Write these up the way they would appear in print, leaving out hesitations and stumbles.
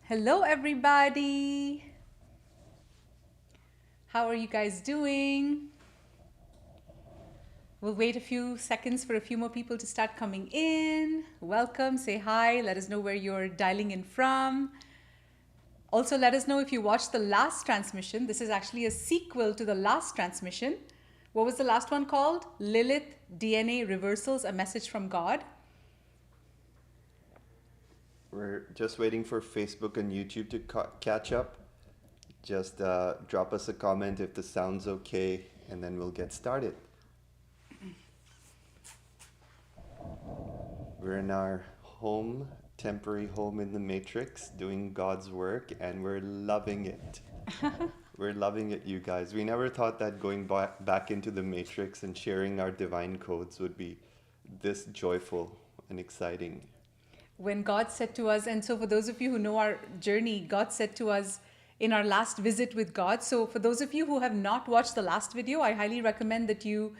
Hello, everybody. How are you guys doing? We'll wait a few seconds for a few more people to start coming in. Welcome, say hi, let us know where you're dialing in from. Also, let us know if you watched the last transmission. This is actually a sequel to the last transmission. What was the last one called? Lilith DNA Reversals, a Message from God. We're just waiting for Facebook and YouTube to catch up. Just drop us a comment if the sound's okay, and then we'll get started. We're in our home, temporary home in the Matrix, doing God's work, and we're loving it. We're loving it, you guys. We never thought that going back into the Matrix and sharing our divine codes would be this joyful and exciting. When God said to us, and so for those of you who know our journey, God said to us in our last visit with God. So for those of you who have not watched the last video, I highly recommend that you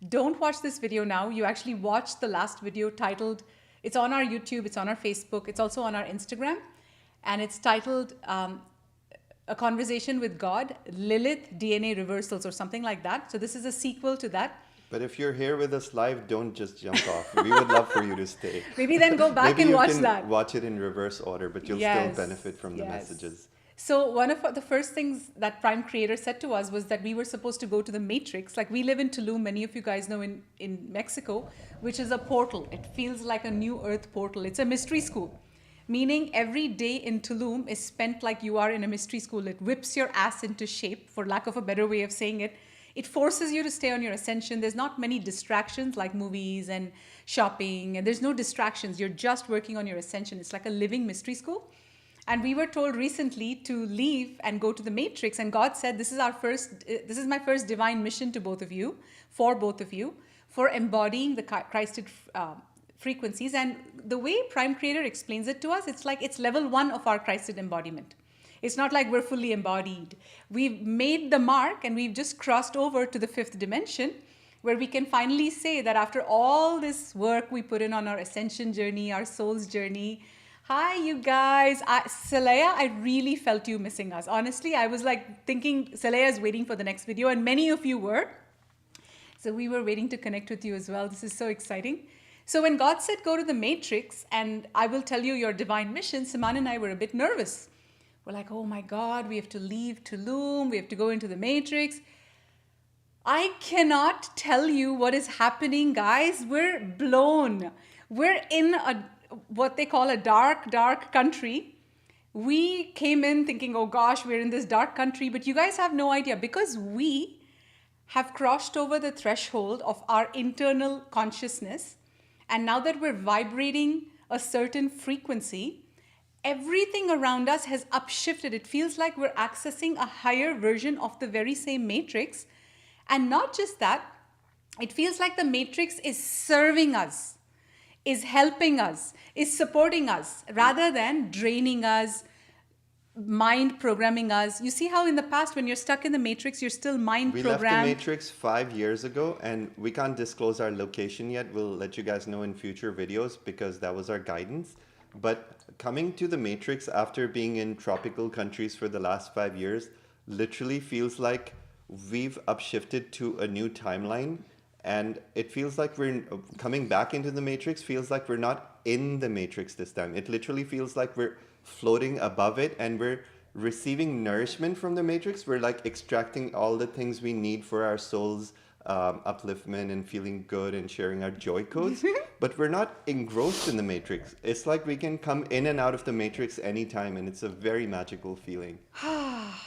don't watch this video now. You actually watch the last video titled, it's on our YouTube, it's on our Facebook, it's also on our Instagram. And it's titled A Conversation with God, Lilith DNA Reversals or something like that. So this is a sequel to that. But if you're here with us live, don't just jump off. We would love for you to stay. Maybe then go back and watch that. Maybe you can watch it in reverse order, but you'll still benefit from the messages. So one of the first things that Prime Creator said to us was that we were supposed to go to the Matrix. Like we live in Tulum, many of you guys know in Mexico, which is a portal. It feels like a new earth portal. It's a mystery school, meaning every day in Tulum is spent like you are in a mystery school. It whips your ass into shape, for lack of a better way of saying it. It forces you to stay on your ascension. There's not many distractions like movies and shopping, and there's no distractions. You're just working on your ascension. It's like a living mystery school. And we were told recently to leave and go to the Matrix. And God said, this is my first divine mission to both of you, for embodying the Christed frequencies. And the way Prime Creator explains it to us, it's like it's level 1 of our Christed embodiment. It's not like we're fully embodied. We've made the mark and we've just crossed over to the 5th dimension, where we can finally say that after all this work we put in on our ascension journey, our soul's journey. Hi, you guys. Saleya, I really felt you missing us. Honestly, I was like thinking Saleya is waiting for the next video, and many of you were. So we were waiting to connect with you as well. This is so exciting. So when God said go to the Matrix, and I will tell you your divine mission, Siman and I were a bit nervous. We're like, oh my God, we have to leave Tulum. We have to go into the Matrix. I cannot tell you what is happening, guys. We're blown. We're in what they call a dark, dark country. We came in thinking, oh gosh, we're in this dark country. But you guys have no idea, because we have crossed over the threshold of our internal consciousness. And now that we're vibrating a certain frequency, everything around us has upshifted. It feels like we're accessing a higher version of the very same matrix. And not just that, it feels like the matrix is serving us, is helping us, is supporting us, rather than draining us, mind programming us. You see how in the past, when you're stuck in the matrix, you're still mind programmed. We left the matrix 5 years ago, and we can't disclose our location yet. We'll let you guys know in future videos, because that was our guidance. But coming to the Matrix after being in tropical countries for the last 5 years literally feels like we've upshifted to a new timeline. And it feels like we're coming back into the Matrix, feels like we're not in the Matrix this time. It literally feels like we're floating above it, and we're receiving nourishment from the Matrix. We're like extracting all the things we need for our souls. Upliftment and feeling good and sharing our joy codes, but we're not engrossed in the matrix. It's like we can come in and out of the matrix anytime, and it's a very magical feeling.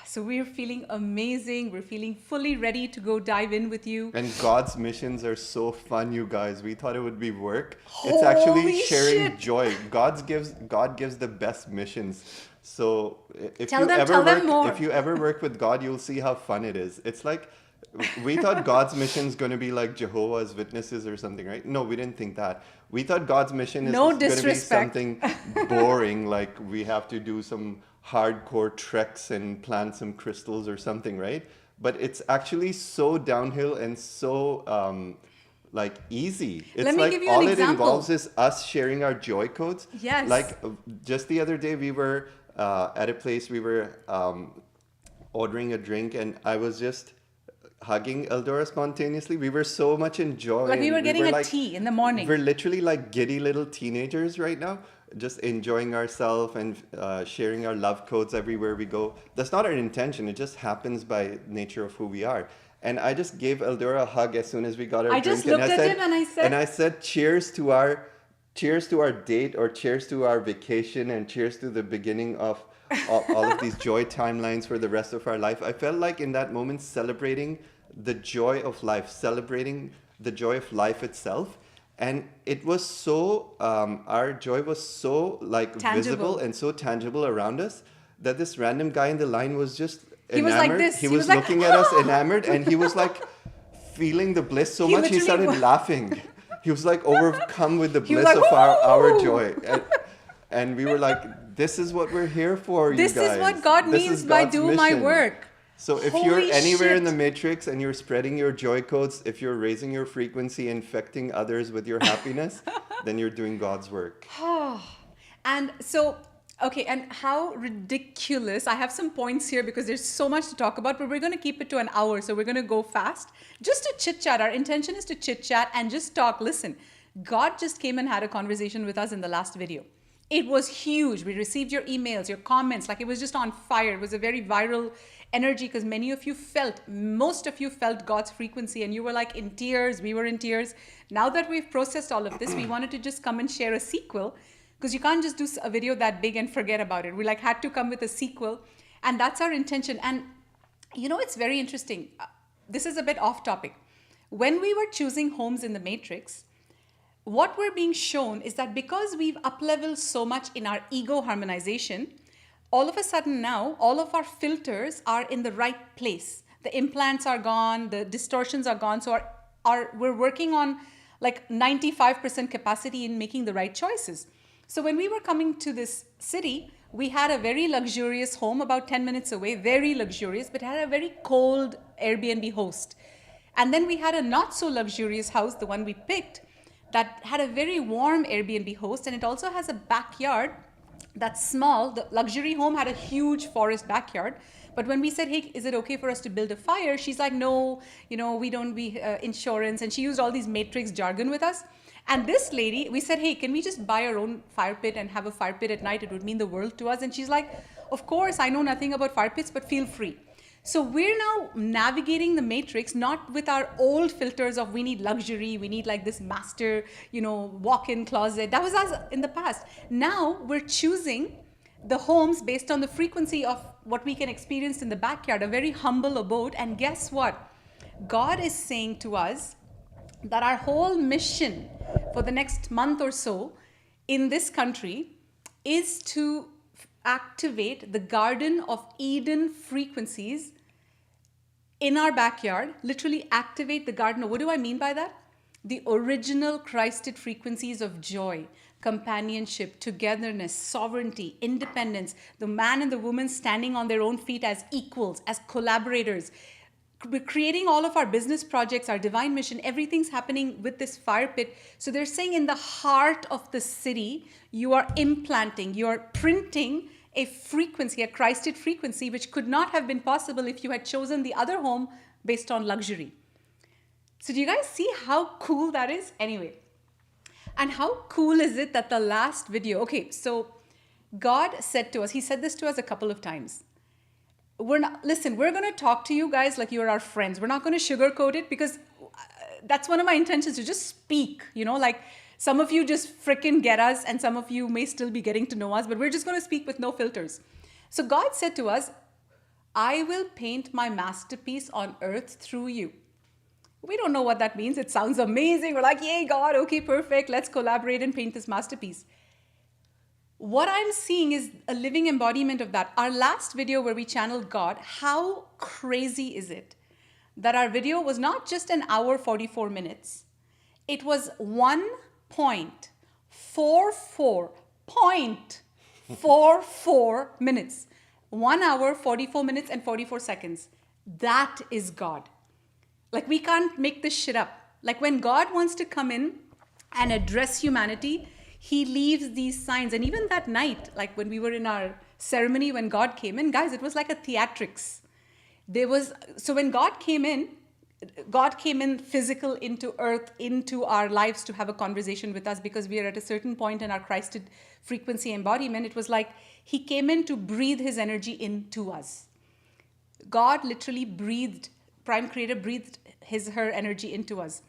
So we're feeling amazing. We're feeling fully ready to go dive in with you. And God's missions are so fun, you guys. We thought it would be work. It's actually sharing joy. God gives the best missions. So if you ever work with God, you'll see how fun it is. It's like, we thought God's mission is going to be like Jehovah's Witnesses or something, right? No, we didn't think that. We thought God's mission is going to be something boring, like we have to do some hardcore treks and plant some crystals or something, right? But it's actually so downhill and so like easy. It's like all it involves is us sharing our joy codes. Yes. Like just the other day we were at a place we were ordering a drink, and I was just hugging Eldora spontaneously. We were so much enjoying. Like we were getting a like, tea in the morning. We're literally like giddy little teenagers right now, just enjoying ourselves and sharing our love codes everywhere we go. That's not our intention. It just happens by nature of who we are. And I just gave Eldora a hug as soon as we got our drink. Just looked at him and I said, cheers to our date, or cheers to our vacation, and cheers to the beginning of all of these joy timelines for the rest of our life. I felt like in that moment celebrating the joy of life, celebrating the joy of life itself. And it was so, our joy was so like tangible. Visible and so tangible around us that this random guy in the line was just he was like this. He was looking like, at us enamored, and he was like feeling the bliss so much he started laughing. He was like overcome with the bliss like, of our joy. And we were like, this is what we're here for, you guys. This is what God means by do my work. So if you're anywhere in the matrix and you're spreading your joy codes, if you're raising your frequency, infecting others with your happiness, then you're doing God's work. And so, okay, and how ridiculous. I have some points here because there's so much to talk about, but we're going to keep it to an hour. So we're going to go fast just to chit chat. Our intention is to chit chat and just talk. Listen, God just came and had a conversation with us in the last video. It was huge. We received your emails, your comments, like it was just on fire. It was a very viral energy because most of you felt God's frequency, and you were like in tears. We were in tears. Now that we've processed all of this, we wanted to just come and share a sequel, because you can't just do a video that big and forget about it. We like had to come with a sequel, and that's our intention. And you know, it's very interesting. This is a bit off topic. When we were choosing homes in the Matrix, what we're being shown is that because we've up-leveled so much in our ego harmonization, all of a sudden now, all of our filters are in the right place. The implants are gone, the distortions are gone. So we're working on like 95% capacity in making the right choices. So when we were coming to this city, we had a very luxurious home about 10 minutes away, very luxurious, but had a very cold Airbnb host. And then we had a not so luxurious house, the one we picked, that had a very warm Airbnb host, and it also has a backyard that's small. The luxury home had a huge forest backyard. But when we said, hey, is it okay for us to build a fire? She's like, no, we don't insurance. And she used all these matrix jargon with us. And this lady, we said, hey, can we just buy our own fire pit and have a fire pit at night? It would mean the world to us. And she's like, of course, I know nothing about fire pits, but feel free. So we're now navigating the matrix, not with our old filters of we need luxury, we need like this master, walk-in closet. That was us in the past. Now we're choosing the homes based on the frequency of what we can experience in the backyard, a very humble abode. And guess what? God is saying to us that our whole mission for the next month or so in this country is to activate the Garden of Eden frequencies in our backyard, literally activate the garden. What do I mean by that? The original Christed frequencies of joy, companionship, togetherness, sovereignty, independence, the man and the woman standing on their own feet as equals, as collaborators. We're creating all of our business projects, our divine mission, everything's happening with this fire pit. So they're saying in the heart of the city, you are implanting, you are printing a frequency, a Christed frequency, which could not have been possible if you had chosen the other home based on luxury. So do you guys see how cool that is? Anyway, and how cool is it that the last video, okay, so God said to us, he said this to us a couple of times. We're going to talk to you guys like you're our friends. We're not going to sugarcoat it, because that's one of my intentions, to just speak, like some of you just freaking get us and some of you may still be getting to know us, but we're just going to speak with no filters. So God said to us, I will paint my masterpiece on earth through you. We don't know what that means. It sounds amazing. We're like, yay, God, okay, perfect. Let's collaborate and paint this masterpiece. What I'm seeing is a living embodiment of that. Our last video where we channeled God, how crazy is it that our video was not just an hour, 44 minutes. It was 1.44 minutes. 1 hour, 44 minutes and 44 seconds. That is God. Like, we can't make this shit up. Like, when God wants to come in and address humanity, he leaves these signs. And even that night, like when we were in our ceremony, when God came in, guys, it was like a theatrics. So when God came in physical into earth, into our lives to have a conversation with us, because we are at a certain point in our Christed frequency embodiment. It was like he came in to breathe his energy into us. God literally Prime Creator breathed her energy into us.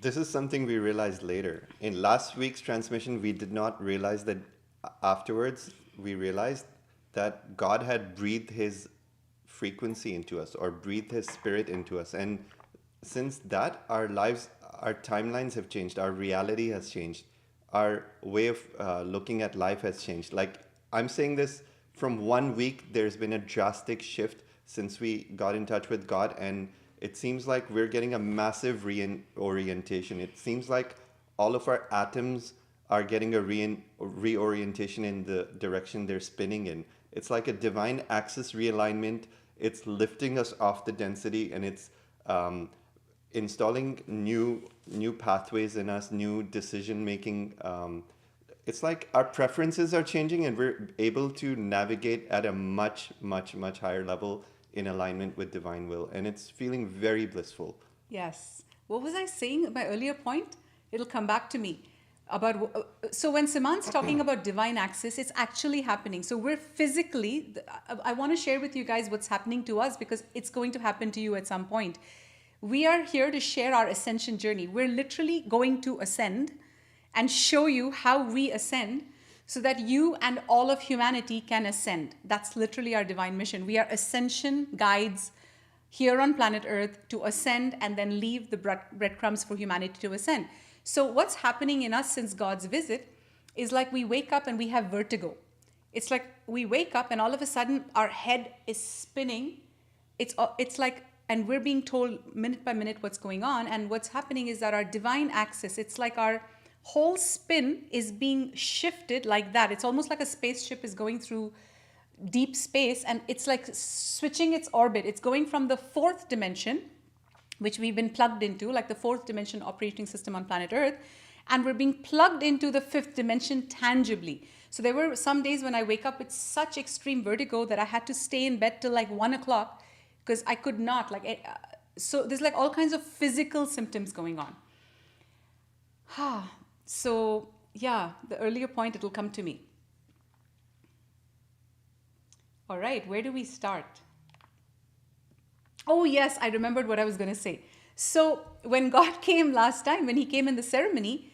This is something we realized later. In last week's transmission, we did not realize that afterwards, we realized that God had breathed his frequency into us or breathed his spirit into us. And since that, our lives, our timelines have changed, our reality has changed, our way of looking at life has changed. Like, I'm saying this from 1 week, there's been a drastic shift since we got in touch with God, and it seems like we're getting a massive reorientation. It seems like all of our atoms are getting a reorientation in the direction they're spinning in. It's like a divine axis realignment. It's lifting us off the density, and it's installing new pathways in us, new decision making. It's like our preferences are changing, and we're able to navigate at a much higher level in alignment with divine will, and it's feeling very blissful. Yes. What was I saying? My earlier point? It'll come back to me. So when Siman's talking about divine access, it's actually happening. So we're physically, I want to share with you guys what's happening to us, because it's going to happen to you at some point. We are here to share our ascension journey. We're literally going to ascend and show you how we ascend, so that you and all of humanity can ascend. That's literally our divine mission. We are ascension guides here on planet Earth to ascend and then leave the breadcrumbs for humanity to ascend. So what's happening in us since God's visit is like we wake up and we have vertigo. It's like we wake up and all of a sudden our head is spinning. It's like, and we're being told minute by minute what's going on. And what's happening is that our divine axis, it's like our whole spin is being shifted like that. It's almost like a spaceship is going through deep space, and it's like switching its orbit. It's going from the fourth dimension, which we've been plugged into, like the fourth dimension operating system on planet Earth, and we're being plugged into the fifth dimension tangibly. So there were some days when I wake up with such extreme vertigo that I had to stay in bed till like 1 o'clock because I could not. So there's like all kinds of physical symptoms going on. So yeah, the earlier point, it'll come to me. All right, where do we start? Oh yes, I remembered what I was going to say. So when God came last time, when he came in the ceremony,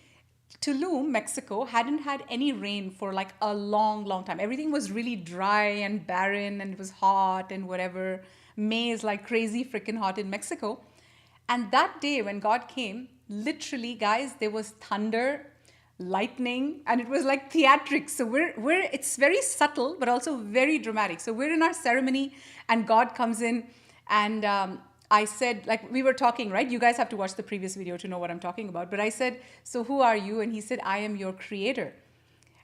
Tulum, Mexico, hadn't had any rain for like a long time. Everything was really dry and barren, and it was hot and whatever. May is like crazy freaking hot in Mexico. And that day when God came, literally, guys, there was thunder, lightning, and it was like theatrics. So it's very subtle, but also very dramatic. So we're in our ceremony and God comes in, and I said, like, we were talking, right? You guys have to watch the previous video to know what I'm talking about. But I said, so who are you? And he said, I am your creator.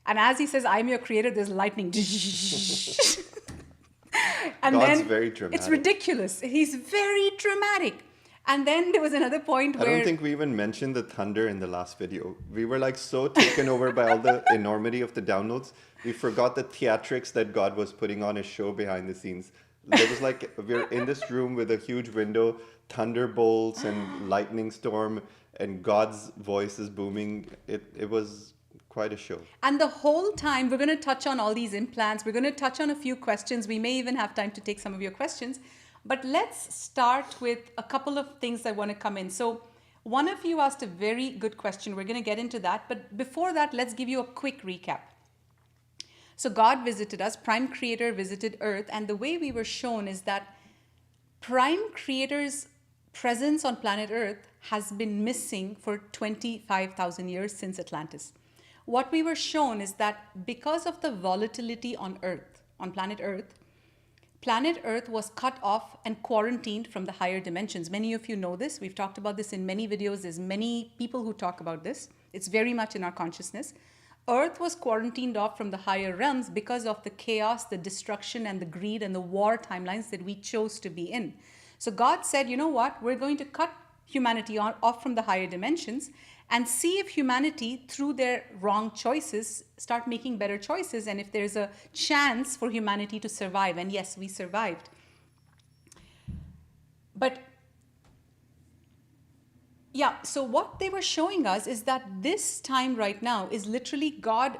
And as he says, I am your creator, there's lightning. And God's then very dramatic. It's ridiculous. He's very dramatic. And then there was another point where... I don't think we even mentioned the thunder in the last video. We were like so taken over by all the enormity of the downloads. We forgot the theatrics that God was putting on his show behind the scenes. There was like, we're in this room with a huge window, thunderbolts and lightning storm, and God's voice is booming. It was quite a show. And the whole time, we're going to touch on all these implants. We're going to touch on a few questions. We may even have time to take some of your questions. But let's start with a couple of things that want to come in. So one of you asked a very good question. We're going to get into that. But before that, let's give you a quick recap. So God visited us, Prime Creator visited Earth, and the way we were shown is that Prime Creator's presence on planet Earth has been missing for 25,000 years since Atlantis. What we were shown is that because of the volatility on Earth, on planet Earth was cut off and quarantined from the higher dimensions. Many of you know this. We've talked about this in many videos. There's many people who talk about this. It's very much in our consciousness. Earth was quarantined off from the higher realms because of the chaos, the destruction, and the greed and the war timelines that we chose to be in. So God said, you know what? We're going to cut humanity off from the higher dimensions, and see if humanity, through their wrong choices, start making better choices, and if there's a chance for humanity to survive. And yes, we survived. But yeah, so what they were showing us is that this time right now is literally God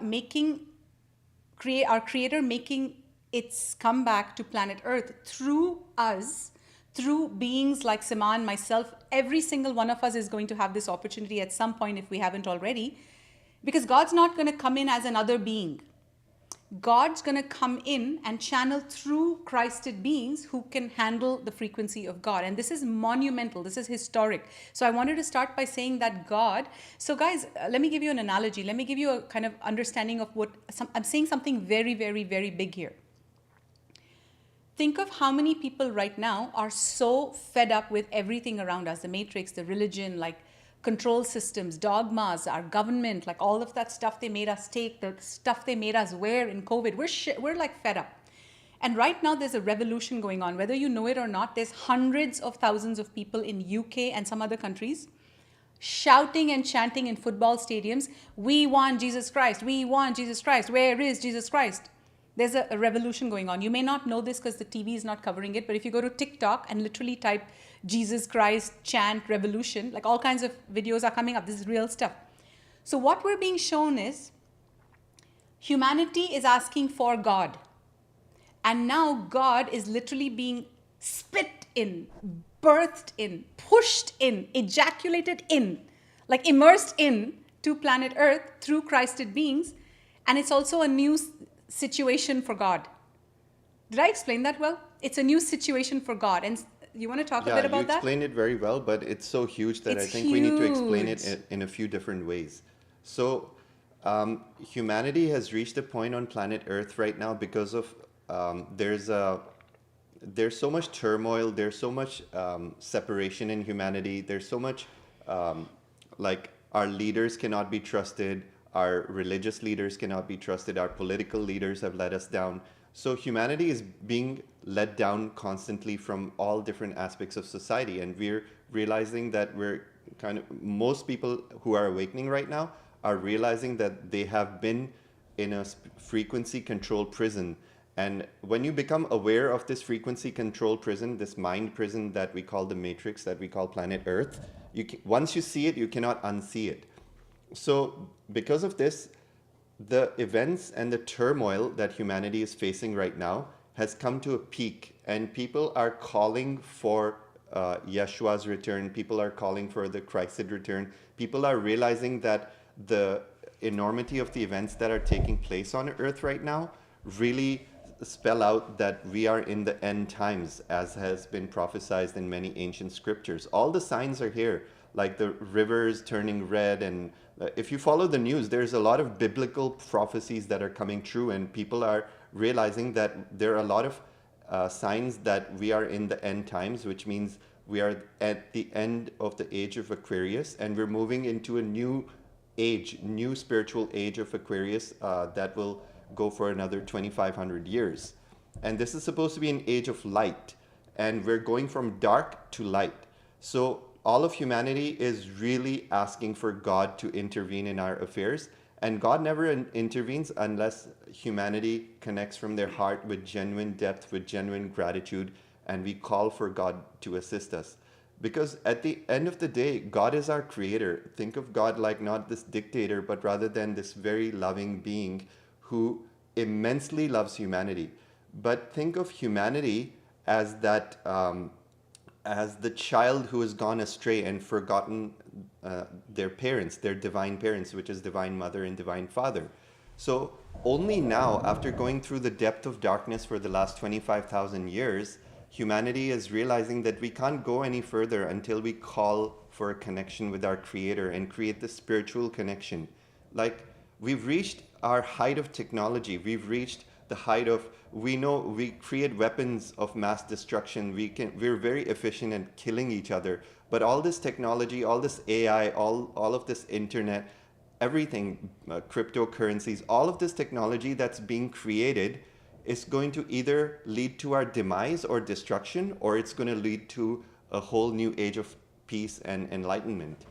our Creator making its comeback to planet Earth through us, through beings like Siman, myself. Every single one of us is going to have this opportunity at some point if we haven't already, because God's not going to come in as another being. God's going to come in and channel through Christed beings who can handle the frequency of God. And this is monumental. This is historic. So I wanted to start by saying that God. So guys, let me give you an analogy. Let me give you a kind of understanding of I'm saying something very, very, very big here. Think of how many people right now are so fed up with everything around us, the matrix, the religion, like control systems, dogmas, our government, like all of that stuff they made us take, the stuff they made us wear in COVID. We're like fed up. And right now there's a revolution going on, whether you know it or not. There's hundreds of thousands of people in UK and some other countries shouting and chanting in football stadiums, "We want Jesus Christ, we want Jesus Christ, where is Jesus Christ?" There's a revolution going on. You may not know this because the TV is not covering it, but if you go to TikTok and literally type Jesus Christ chant revolution, like all kinds of videos are coming up. This is real stuff. So what we're being shown is humanity is asking for God. And now God is literally being spit in, birthed in, pushed in, ejaculated in, like immersed in to planet Earth through Christed beings. And it's also a new situation for God. Did I explain that well? It's a new situation for God. And you want to talk a bit about that? Yeah, you explained it very well, but it's so huge that I think we need to explain it in a few different ways. So humanity has reached a point on planet Earth right now because of there's so much turmoil, there's so much separation in humanity, there's so much like our leaders cannot be trusted, our religious leaders cannot be trusted, our political leaders have let us down. So humanity is being let down constantly from all different aspects of society, and we're realizing that most people who are awakening right now are realizing that they have been in a frequency controlled prison. And when you become aware of this frequency controlled prison, this mind prison that we call the matrix, that we call planet Earth, once you see it, you cannot unsee it. So because of this, the events and the turmoil that humanity is facing right now has come to a peak, and people are calling for Yeshua's return. People are calling for the Christed return. People are realizing that the enormity of the events that are taking place on Earth right now really spell out that we are in the end times, as has been prophesied in many ancient scriptures. All the signs are here, like the rivers turning red, and if you follow the news, there's a lot of biblical prophecies that are coming true, and people are realizing that there are a lot of signs that we are in the end times, which means we are at the end of the age of Aquarius, and we're moving into a new age, new spiritual age of Aquarius that will go for another 2,500 years. And this is supposed to be an age of light, and we're going from dark to light. So all of humanity is really asking for God to intervene in our affairs, and God never intervenes unless humanity connects from their heart with genuine depth, with genuine gratitude, and we call for God to assist us. Because at the end of the day, God is our creator. Think of God like not this dictator, but rather than this very loving being who immensely loves humanity. But think of humanity as that as the child who has gone astray and forgotten their parents, their divine parents, which is divine mother and divine father. So only now, after going through the depth of darkness for the last 25,000 years, humanity is realizing that we can't go any further until we call for a connection with our creator and create the spiritual connection. Like, we've reached our height of technology. We've reached the height of, we know we create weapons of mass destruction. We're very efficient at killing each other. But all this technology, all this AI, all of this internet, everything, cryptocurrencies, all of this technology that's being created is going to either lead to our demise or destruction, or it's going to lead to a whole new age of peace and enlightenment.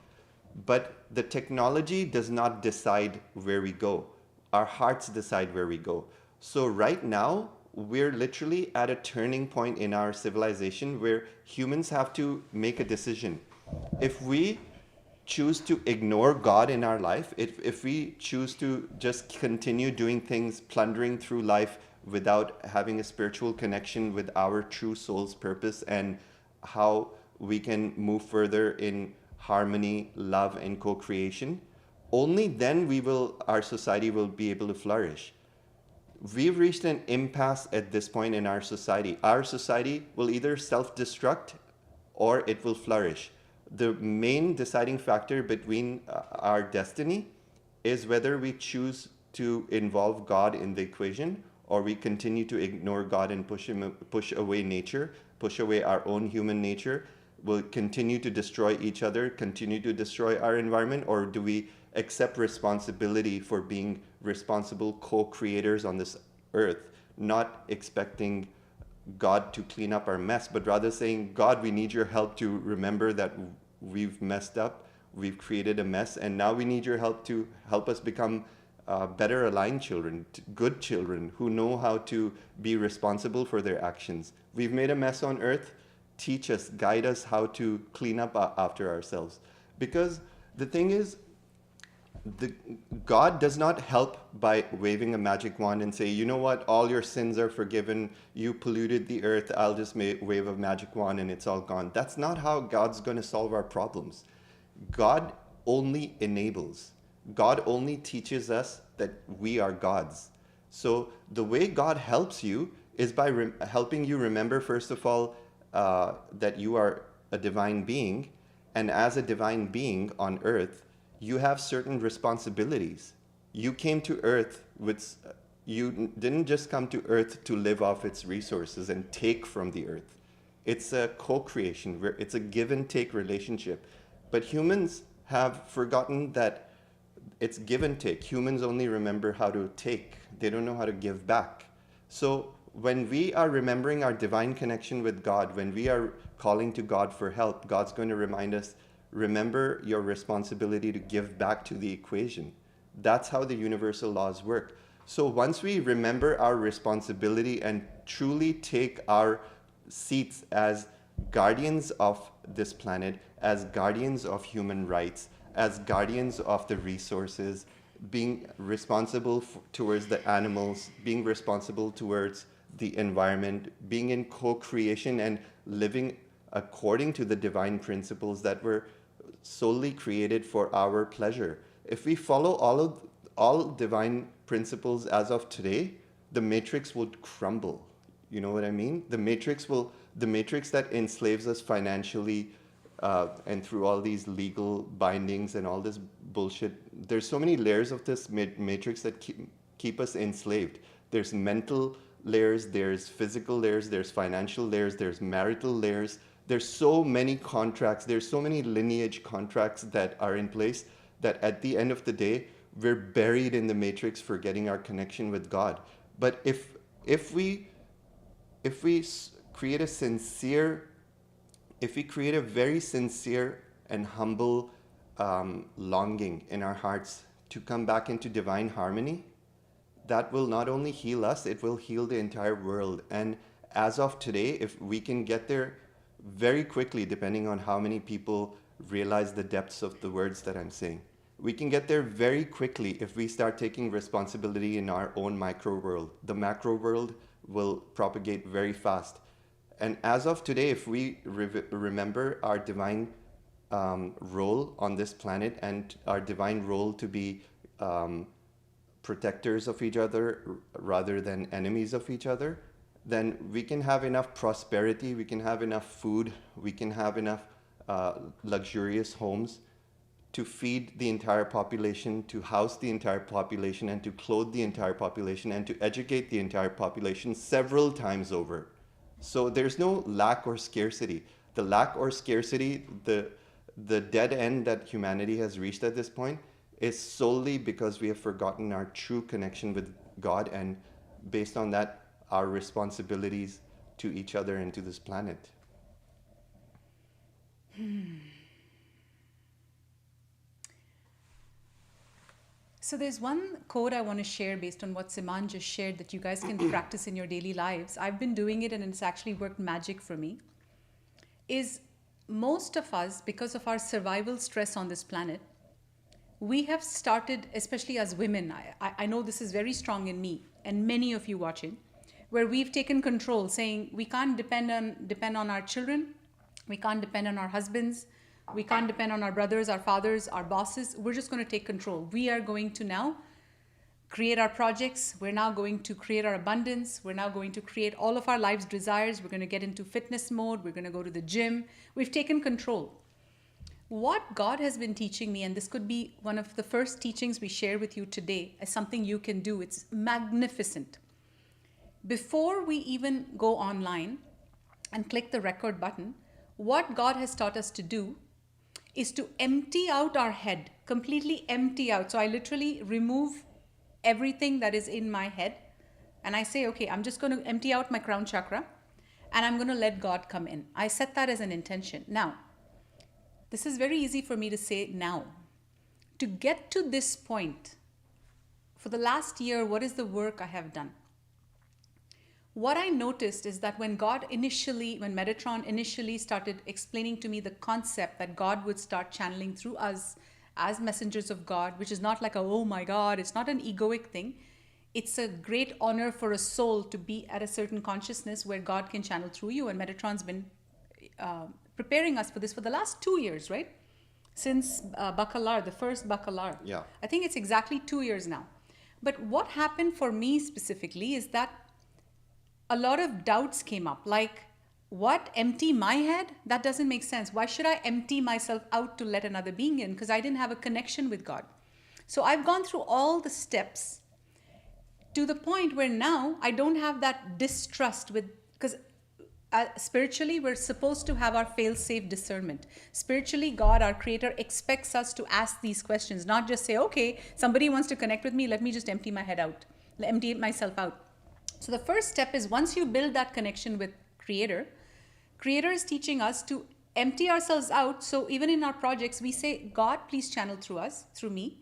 But the technology does not decide where we go. Our hearts decide where we go. So right now, we're literally at a turning point in our civilization where humans have to make a decision. If we choose to ignore God in our life, if we choose to just continue doing things, plundering through life without having a spiritual connection with our true soul's purpose and how we can move further in harmony, love, and co-creation, only then our society will be able to flourish. We've reached an impasse at this point in our society. Our society will either self-destruct or it will flourish. The main deciding factor between our destiny is whether we choose to involve God in the equation or we continue to ignore God and push away nature, push away our own human nature. Will continue to destroy each other, continue to destroy our environment, or do we accept responsibility for being responsible co-creators on this earth, not expecting God to clean up our mess, but rather saying, God, we need your help to remember that we've messed up, we've created a mess, and now we need your help to help us become better aligned children, good children who know how to be responsible for their actions. We've made a mess on earth. Teach us, guide us how to clean up after ourselves. Because the thing is, God does not help by waving a magic wand and say, you know what, all your sins are forgiven, you polluted the earth, I'll just wave a magic wand and it's all gone. That's not how God's going to solve our problems. God only enables. God only teaches us that we are gods. So the way God helps you is by helping you remember, first of all, that you are a divine being, and as a divine being on earth, you have certain responsibilities. You came to earth with, you didn't just come to earth to live off its resources and take from the earth. It's a co-creation, where it's a give and take relationship. But humans have forgotten that it's give and take. Humans only remember how to take. They don't know how to give back. So when we are remembering our divine connection with God, when we are calling to God for help, God's going to remind us, remember your responsibility to give back to the equation. That's how the universal laws work. So once we remember our responsibility and truly take our seats as guardians of this planet, as guardians of human rights, as guardians of the resources, being responsible towards the animals, being responsible towards the environment, being in co-creation and living according to the divine principles that were solely created for our pleasure. If we follow all divine principles as of today, the matrix would crumble. You know what I mean? The matrix that enslaves us financially and through all these legal bindings and all this bullshit. There's so many layers of this matrix that keep us enslaved. There's mental layers, there's physical layers, there's financial layers, there's marital layers. There's so many contracts, there's so many lineage contracts that are in place that at the end of the day, we're buried in the matrix forgetting our connection with God. But if we create a very sincere and humble longing in our hearts to come back into divine harmony, that will not only heal us, it will heal the entire world. And as of today, if we can get there very quickly, depending on how many people realize the depths of the words that I'm saying, we can get there very quickly if we start taking responsibility in our own micro world. The macro world will propagate very fast. And as of today, if we remember our divine role on this planet and our divine role to be protectors of each other rather than enemies of each other, then we can have enough prosperity, we can have enough food, we can have enough luxurious homes to feed the entire population, to house the entire population, and to clothe the entire population, and to educate the entire population several times over. So there's no lack or scarcity. The lack or scarcity, the dead end that humanity has reached at this point is solely because we have forgotten our true connection with God, and based on that, our responsibilities to each other and to this planet. So there's one code I want to share based on what Siman just shared that you guys can practice in your daily lives. I've been doing it and it's actually worked magic for me. Is most of us, because of our survival stress on this planet, we have started, especially as women, I know this is very strong in me and many of you watching, where we've taken control, saying we can't depend on our children, we can't depend on our husbands, we can't depend on our brothers, our fathers, our bosses. We're just going to take control. We are going to now create our projects. We're now going to create our abundance. We're now going to create all of our life's desires. We're going to get into fitness mode. We're going to go to the gym. We've taken control. What God has been teaching me, and this could be one of the first teachings we share with you today as something you can do. It's magnificent. Before we even go online and click the record button, what God has taught us to do is to empty out our head, completely empty out. So I literally remove everything that is in my head and I say, okay, I'm just going to empty out my crown chakra and I'm going to let God come in. I set that as an intention. Now, this is very easy for me to say now. To get to this point, for the last year, what is the work I have done? What I noticed is that when Metatron initially started explaining to me the concept that God would start channeling through us as messengers of God, which is not like oh my God, it's not an egoic thing. It's a great honor for a soul to be at a certain consciousness where God can channel through you. And Metatron's been preparing us for this for the last 2 years, right? Since Bacalar, the first Bacalar. Yeah. I think it's exactly 2 years now. But what happened for me specifically is that a lot of doubts came up, like, what, empty my head? That doesn't make sense. Why should I empty myself out to let another being in? Because I didn't have a connection with God. So I've gone through all the steps to the point where now I don't have that distrust because spiritually we're supposed to have our fail-safe discernment. Spiritually, God, our creator, expects us to ask these questions, not just say, okay, somebody wants to connect with me, let me just empty my head out, empty myself out. So the first step is, once you build that connection with Creator is teaching us to empty ourselves out. So even in our projects, we say, God, please channel through me,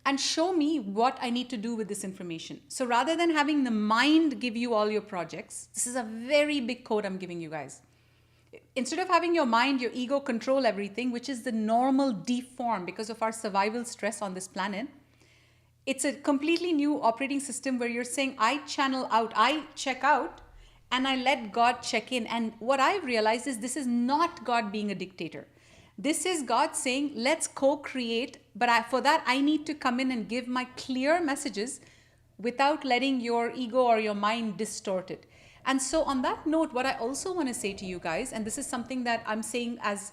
and show me what I need to do with this information. So rather than having the mind give you all your projects, this is a very big code I'm giving you guys. Instead of having your mind, your ego control everything, which is the normal deform because of our survival stress on this planet, it's a completely new operating system where you're saying, I channel out, I check out, and I let God check in. And what I've realized is this is not God being a dictator. This is God saying, let's co-create, but for that, I need to come in and give my clear messages without letting your ego or your mind distort it. And so on that note, what I also want to say to you guys, and this is something that I'm saying as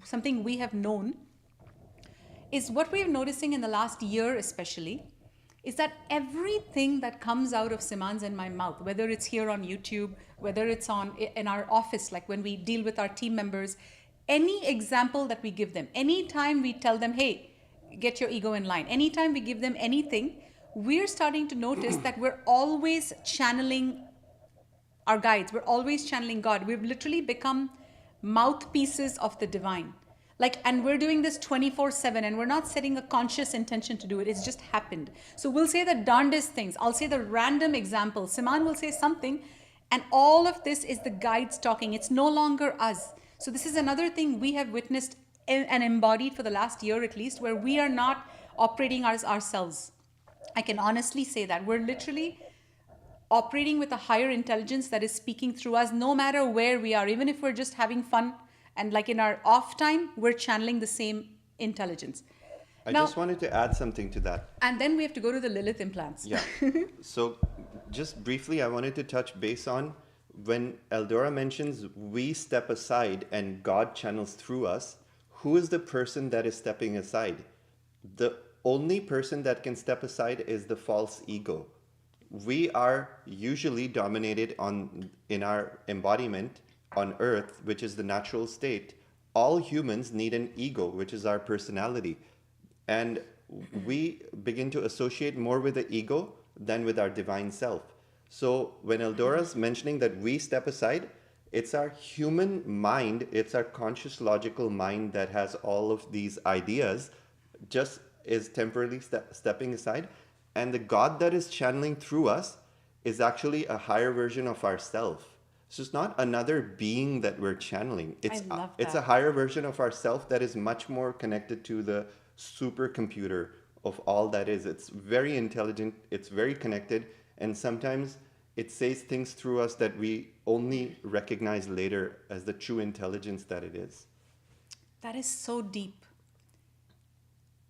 something we have known, is what we're noticing in the last year especially, is that everything that comes out of Siman's and my mouth, whether it's here on YouTube, whether it's in our office, like when we deal with our team members, any example that we give them, anytime we tell them, hey, get your ego in line, anytime we give them anything, we're starting to notice that we're always channeling our guides. We're always channeling God. We've literally become mouthpieces of the divine. And we're doing this 24/7, and we're not setting a conscious intention to do it. It's just happened. So we'll say the darndest things. I'll say the random example. Siman will say something, and all of this is the guides talking. It's no longer us. So this is another thing we have witnessed and embodied for the last year at least, where we are not operating as ourselves. I can honestly say that. We're literally operating with a higher intelligence that is speaking through us, no matter where we are, even if we're just having fun. And in our off time, we're channeling the same intelligence. I just wanted to add something to that. And then we have to go to the Lilith implants. Yeah. So just briefly, I wanted to touch base on when Eldora mentions we step aside and God channels through us, who is the person that is stepping aside? The only person that can step aside is the false ego. We are usually dominated in our embodiment on Earth, which is the natural state. All humans need an ego, which is our personality. And we begin to associate more with the ego than with our divine self. So when Eldora's mentioning that we step aside, it's our human mind, it's our conscious logical mind that has all of these ideas, just is temporarily stepping aside, and the God that is channeling through us is actually a higher version of ourself. So it's not another being that we're channeling. It's a higher version of ourself that is much more connected to the supercomputer of all that is. It's very intelligent, it's very connected, and sometimes it says things through us that we only recognize later as the true intelligence that it is. That is so deep.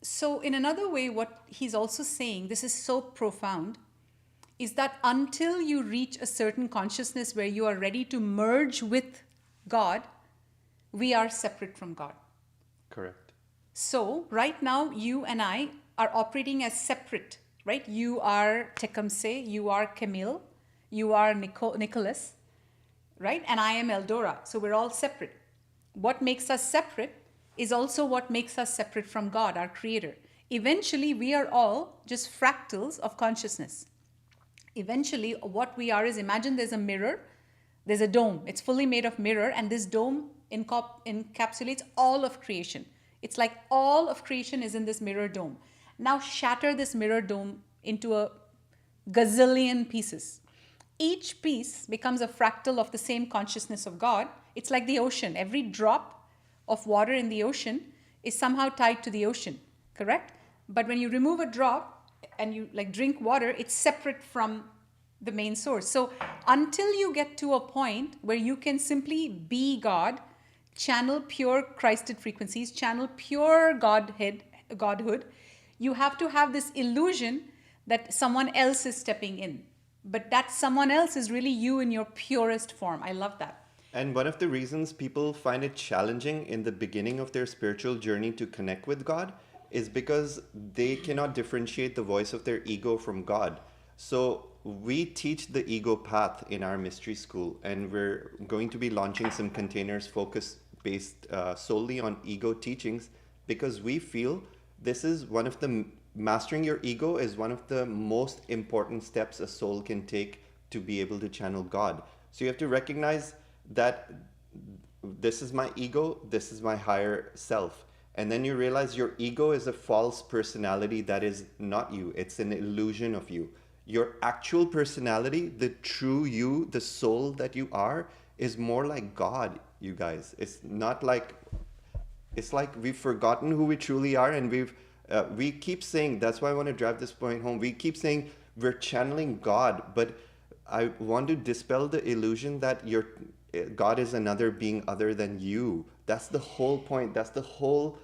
So in another way, what he's also saying, this is so profound, is that until you reach a certain consciousness where you are ready to merge with God, we are separate from God. Correct. So right now, you and I are operating as separate, right? You are Tecumseh, you are Camille, you are Nicholas, right? And I am Eldora. So we're all separate. What makes us separate is also what makes us separate from God, our creator. Eventually, we are all just fractals of consciousness. Eventually, what we are is, imagine there's a mirror, there's a dome. It's fully made of mirror, and this dome encapsulates all of creation. It's like all of creation is in this mirror dome. Now shatter this mirror dome into a gazillion pieces. Each piece becomes a fractal of the same consciousness of God. It's like the ocean. Every drop of water in the ocean is somehow tied to the ocean, correct? But when you remove a drop and you like drink water, it's separate from the main source. So until you get to a point where you can simply be God, channel pure Christed frequencies, channel pure Godhood, you have to have this illusion that someone else is stepping in. But that someone else is really you in your purest form. I love that. And one of the reasons people find it challenging in the beginning of their spiritual journey to connect with God is because they cannot differentiate the voice of their ego from God. So we teach the ego path in our mystery school, and we're going to be launching some containers focused based solely on ego teachings, because we feel this is one of the mastering your ego is one of the most important steps a soul can take to be able to channel God. So you have to recognize that this is my ego, this is my higher self. And then you realize your ego is a false personality that is not you. It's an illusion of you. Your actual personality, the true you, the soul that you are, is more like God, you guys. It's not like, it's like we've forgotten who we truly are, and we keep saying, that's why I want to drive this point home. We keep saying we're channeling God, but I want to dispel the illusion that God is another being other than you. That's the whole point. That's the whole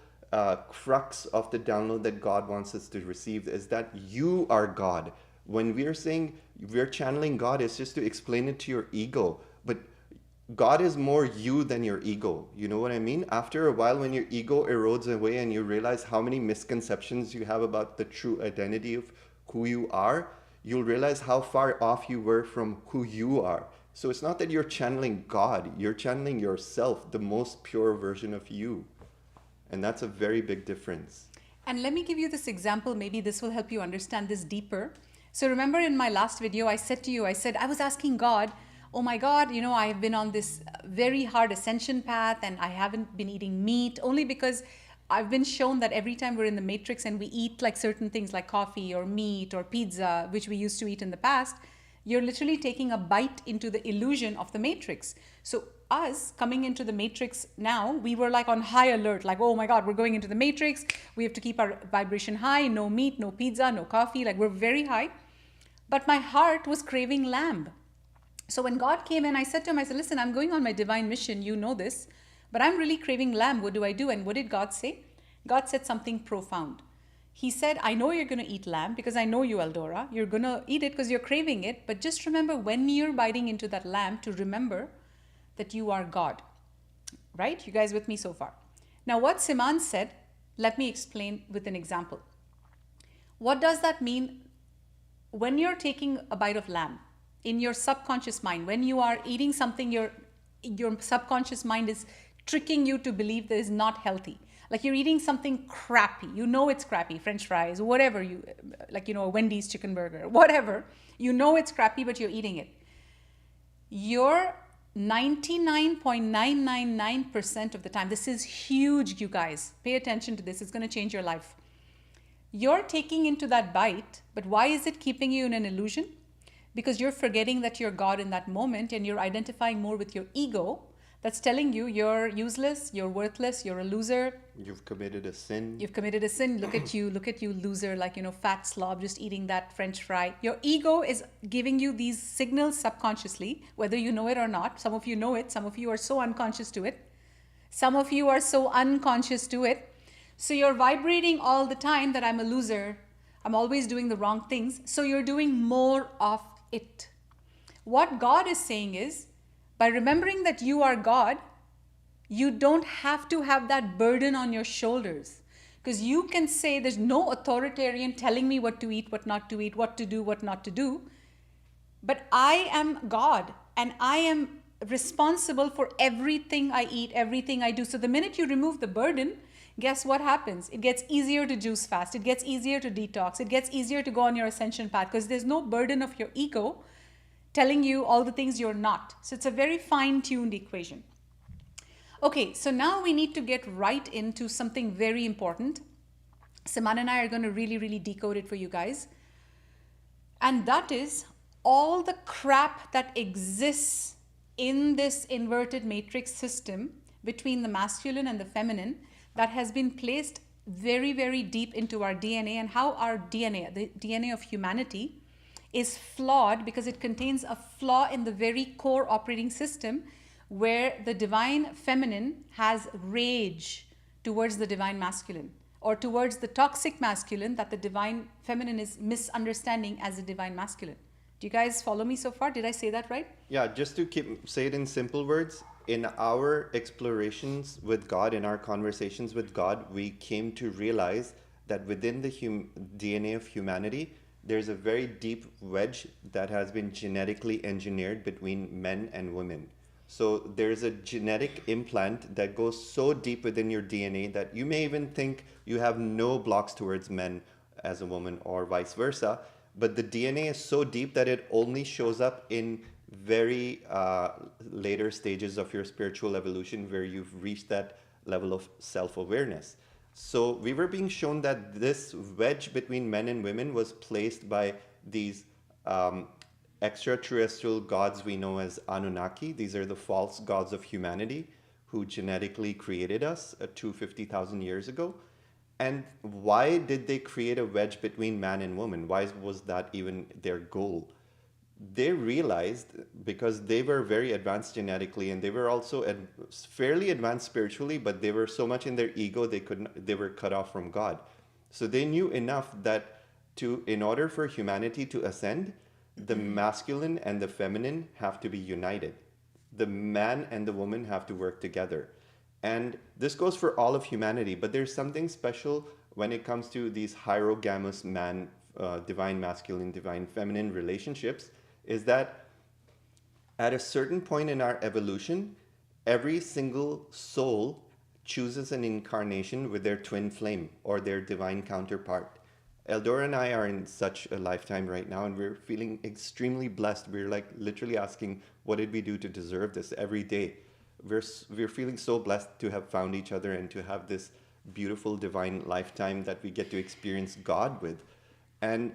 crux of the download that God wants us to receive, is that you are God. When we're saying we're channeling God, it's just to explain it to your ego. But God is more you than your ego. You know what I mean? After a while, when your ego erodes away and you realize how many misconceptions you have about the true identity of who you are, you'll realize how far off you were from who you are. So it's not that you're channeling God, you're channeling yourself, the most pure version of you. And that's a very big difference. And let me give you this example. Maybe this will help you understand this deeper. So remember in my last video, I said I was asking God, oh my God, you know, I've been on this very hard ascension path and I haven't been eating meat, only because I've been shown that every time we're in the matrix and we eat like certain things like coffee or meat or pizza, which we used to eat in the past, you're literally taking a bite into the illusion of the matrix. So us coming into the matrix now, we were like on high alert, like, oh my God, we're going into the matrix. We have to keep our vibration high, no meat, no pizza, no coffee, like we're very high. But my heart was craving lamb. So when God came in, I said to him, I said, listen, I'm going on my divine mission, you know this, but I'm really craving lamb. What do I do? And what did God say? God said something profound. He said, I know you're going to eat lamb because I know you, Eldora. You're going to eat it because you're craving it. But just remember, when you're biting into that lamb, to remember that you are God. Right? You guys with me so far? Now, what Siman said, let me explain with an example. What does that mean? When you're taking a bite of lamb, in your subconscious mind, when you are eating something, your subconscious mind is tricking you to believe that is not healthy. Like you're eating something crappy. You know it's crappy, French fries, whatever you, like, you know, a Wendy's chicken burger, whatever. You know it's crappy, but you're eating it. You're 99.999% of the time, this is huge, you guys. Pay attention to this. It's going to change your life. You're taking into that bite, but why is it keeping you in an illusion? Because you're forgetting that you're God in that moment and you're identifying more with your ego that's telling you you're useless, you're worthless, you're a loser. You've committed a sin. You've committed a sin. Look at you, loser, like, fat slob, just eating that French fry. Your ego is giving you these signals subconsciously, whether you know it or not. Some of you know it, some of you are so unconscious to it. Some of you are so unconscious to it. So you're vibrating all the time that I'm a loser. I'm always doing the wrong things. So you're doing more of it. What God is saying is, by remembering that you are God, you don't have to have that burden on your shoulders. Because you can say there's no authoritarian telling me what to eat, what not to eat, what to do, what not to do. But I am God and I am responsible for everything I eat, everything I do. So the minute you remove the burden, guess what happens? It gets easier to juice fast. It gets easier to detox. It gets easier to go on your ascension path because there's no burden of your ego telling you all the things you're not. So it's a very fine-tuned equation. Okay, so now we need to get right into something very important. Siman and I are going to really, really decode it for you guys. And that is all the crap that exists in this inverted matrix system between the masculine and the feminine that has been placed very, very deep into our DNA, and how our DNA, the DNA of humanity, is flawed because it contains a flaw in the very core operating system where the divine feminine has rage towards the divine masculine, or towards the toxic masculine that the divine feminine is misunderstanding as a divine masculine. Do you guys follow me so far? Did I say that right? Yeah, just to say it in simple words, in our explorations with God, in our conversations with God, we came to realize that within the DNA of humanity, there's a very deep wedge that has been genetically engineered between men and women. So there's a genetic implant that goes so deep within your DNA that you may even think you have no blocks towards men as a woman or vice versa. But the DNA is so deep that it only shows up in very later stages of your spiritual evolution where you've reached that level of self-awareness. So we were being shown that this wedge between men and women was placed by these extraterrestrial gods we know as Anunnaki. These are the false gods of humanity who genetically created us 250,000 years ago. And why did they create a wedge between man and woman? Why was that even their goal? They realized, because they were very advanced genetically and they were also fairly advanced spiritually, but they were so much in their ego they were cut off from God. So they knew enough that in order for humanity to ascend, the masculine and the feminine have to be united. The man and the woman have to work together. And this goes for all of humanity, but there's something special when it comes to these hierogamous divine masculine, divine feminine relationships, is that at a certain point in our evolution, every single soul chooses an incarnation with their twin flame or their divine counterpart. Eldora and I are in such a lifetime right now, and we're feeling extremely blessed. We're like literally asking, what did we do to deserve this every day? We're feeling so blessed to have found each other and to have this beautiful divine lifetime that we get to experience God with. And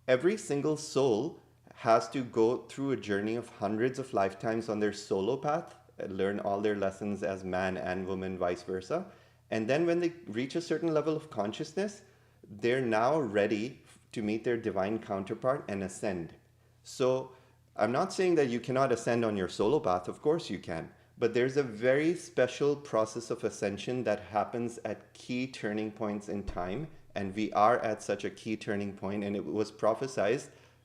every single soul has to go through a journey of hundreds of lifetimes on their solo path, learn all their lessons as man and woman, vice versa. And then when they reach a certain level of consciousness, they're now ready to meet their divine counterpart and ascend. So I'm not saying that you cannot ascend on your solo path. Of course you can. But there's a very special process of ascension that happens at key turning points in time. And we are at such a key turning point. And it was prophesied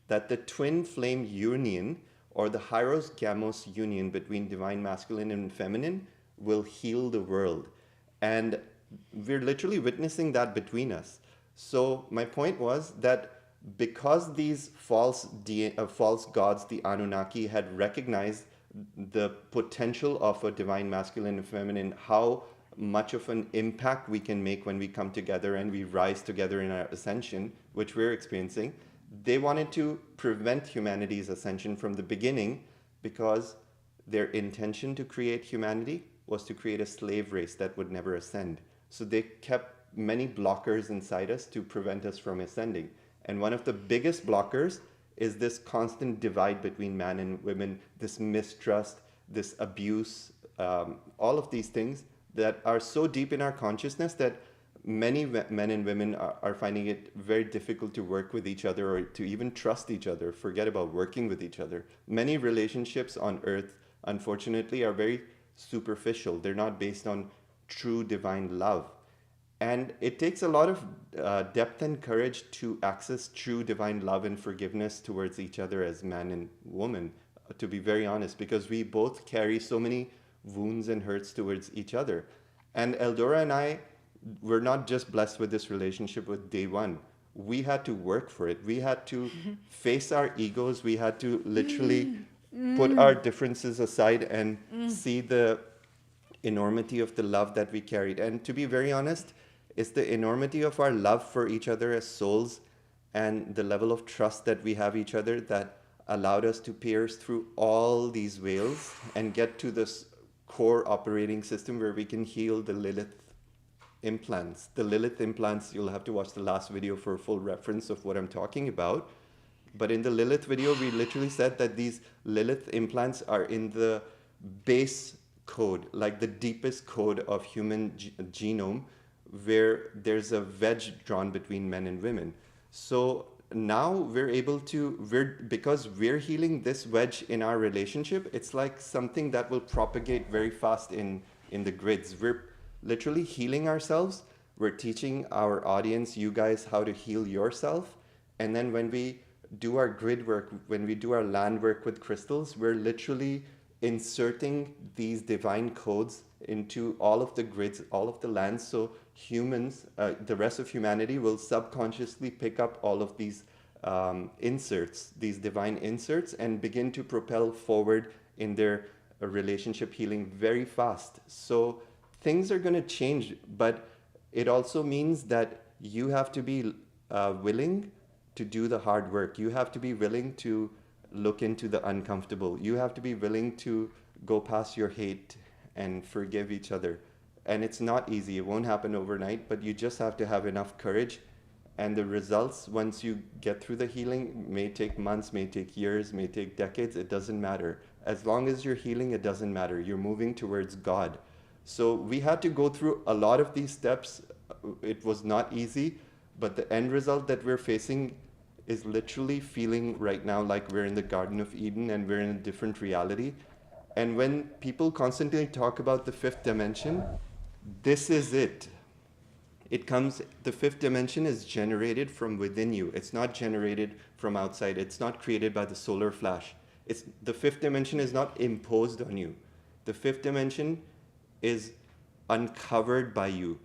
that the twin flame union, or the hieros-gamos union between divine masculine and feminine, will heal the world. And we're literally witnessing that between us. So my point was that because these false gods, the Anunnaki, had recognized the potential of a divine masculine and feminine, how much of an impact we can make when we come together and we rise together in our ascension, which we're experiencing, they wanted to prevent humanity's ascension from the beginning, because their intention to create humanity was to create a slave race that would never ascend. So they kept many blockers inside us to prevent us from ascending. And one of the biggest blockers is this constant divide between man and women, this mistrust, this abuse, all of these things that are so deep in our consciousness that many men and women are finding it very difficult to work with each other or to even trust each other, forget about working with each other. Many relationships on earth, unfortunately, are very superficial. They're not based on true divine love. And it takes a lot of depth and courage to access true divine love and forgiveness towards each other as man and woman, to be very honest, because we both carry so many wounds and hurts towards each other. And Eldora and I were not just blessed with this relationship with day one. We had to work for it. We had to face our egos. We had to literally put our differences aside and see the enormity of the love that we carried. And to be very honest, it's the enormity of our love for each other as souls and the level of trust that we have each other that allowed us to pierce through all these veils and get to this core operating system where we can heal the Lilith implants. The Lilith implants, you'll have to watch the last video for a full reference of what I'm talking about. But in the Lilith video, we literally said that these Lilith implants are in the base code, like the deepest code of human genome, where there's a wedge drawn between men and women. So now we're able to, because we're healing this wedge in our relationship, it's like something that will propagate very fast in the grids. We're literally healing ourselves. We're teaching our audience, you guys, how to heal yourself. And then when we do our grid work, when we do our land work with crystals, we're literally inserting these divine codes into all of the grids, all of the lands. So humans, the rest of humanity will subconsciously pick up all of these inserts, these divine inserts, and begin to propel forward in their relationship healing very fast. So things are going to change, but it also means that you have to be willing to do the hard work. You have to be willing to look into the uncomfortable. You have to be willing to go past your hate and forgive each other. And it's not easy. It won't happen overnight, but you just have to have enough courage. And the results, once you get through the healing, may take months, may take years, may take decades. It doesn't matter. As long as you're healing, it doesn't matter. You're moving towards God. So we had to go through a lot of these steps. It was not easy, but the end result that we're facing is literally feeling right now like we're in the Garden of Eden and we're in a different reality. And when people constantly talk about the fifth dimension, this is it. The fifth dimension is generated from within you. It's not generated from outside. It's not created by the solar flash. The fifth dimension is not imposed on you. The fifth dimension is uncovered by you,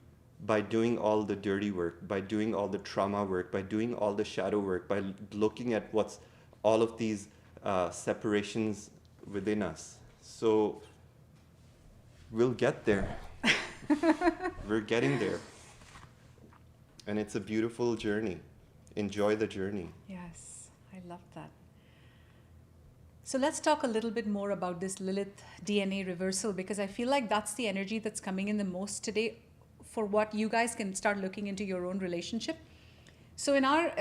by doing all the dirty work, by doing all the trauma work, by doing all the shadow work, by looking at what's all of these separations within us. So we'll get there. We're getting there. And it's a beautiful journey. Enjoy the journey. Yes, I love that. So let's talk a little bit more about this Lilith DNA reversal, because I feel like that's the energy that's coming in the most today for what you guys can start looking into your own relationship. So in our,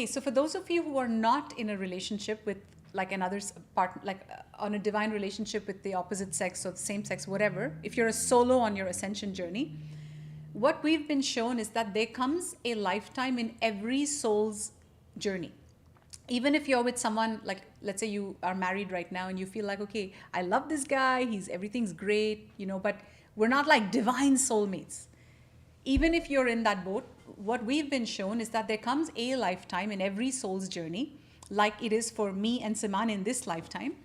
so for those of you who are not in a relationship with like another part, like on a divine relationship with the opposite sex or the same sex, whatever, if you're a solo on your ascension journey, what we've been shown is that there comes a lifetime in every soul's journey. Even if you're with someone, like, let's say you are married right now and you feel like, okay, I love this guy, everything's great, but we're not like divine soulmates. Even if you're in that boat, what we've been shown is that there comes a lifetime in every soul's journey, like it is for me and Siman in this lifetime,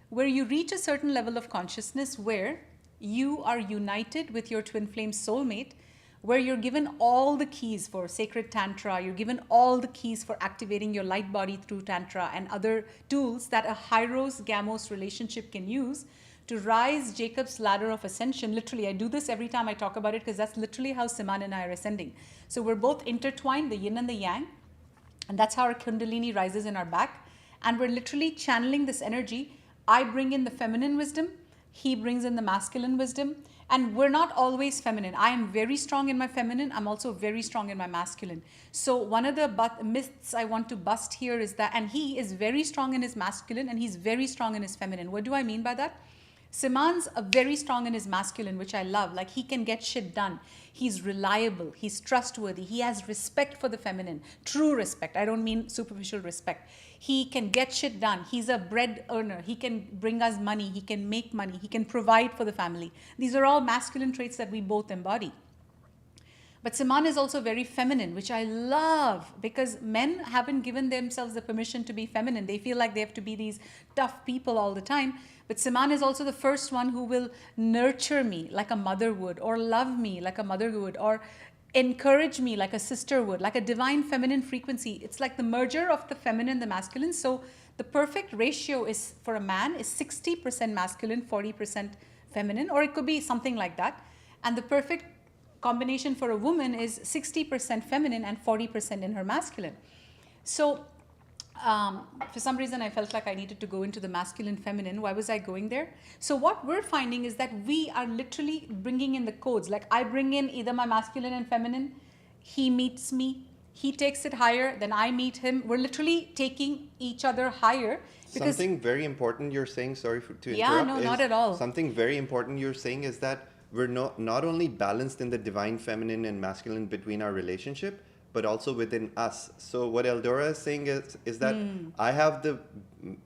where you reach a certain level of consciousness where you are united with your twin flame soulmate, where you're given all the keys for sacred tantra, you're given all the keys for activating your light body through tantra and other tools that a Hyros Gamos relationship can use to rise Jacob's ladder of ascension. Literally, I do this every time I talk about it because that's literally how Siman and I are ascending. So we're both intertwined, the yin and the yang, and that's how our kundalini rises in our back. And we're literally channeling this energy. I bring in the feminine wisdom, he brings in the masculine wisdom. And we're not always feminine. I am very strong in my feminine. I'm also very strong in my masculine. So one of the myths I want to bust here is that, and he is very strong in his masculine and he's very strong in his feminine. What do I mean by that? Siman's very strong in his masculine, which I love. Like, he can get shit done. He's reliable. He's trustworthy. He has respect for the feminine. True respect. I don't mean superficial respect. He can get shit done. He's a bread earner. He can bring us money. He can make money. He can provide for the family. These are all masculine traits that we both embody. But Siman is also very feminine, which I love, because men haven't given themselves the permission to be feminine. They feel like they have to be these tough people all the time. But Siman is also the first one who will nurture me like a mother would, or love me like a mother would, or encourage me like a sister would, like a divine feminine frequency. It's like the merger of the feminine and the masculine. So the perfect ratio is, for a man, is 60% masculine, 40% feminine, or it could be something like that. And the perfect combination for a woman is 60% feminine and 40% in her masculine. So for some reason, I felt like I needed to go into the masculine feminine. Why was I going there? So what we're finding is that we are literally bringing in the codes. Like, I bring in either my masculine and feminine. He meets me. He takes it higher. Then I meet him. We're literally taking each other higher. Something very important you're saying, sorry to interrupt. Yeah, no, not at all. Something very important you're saying is that we're not only balanced in the divine feminine and masculine between our relationship, but also within us. So what Eldora is saying is that I have the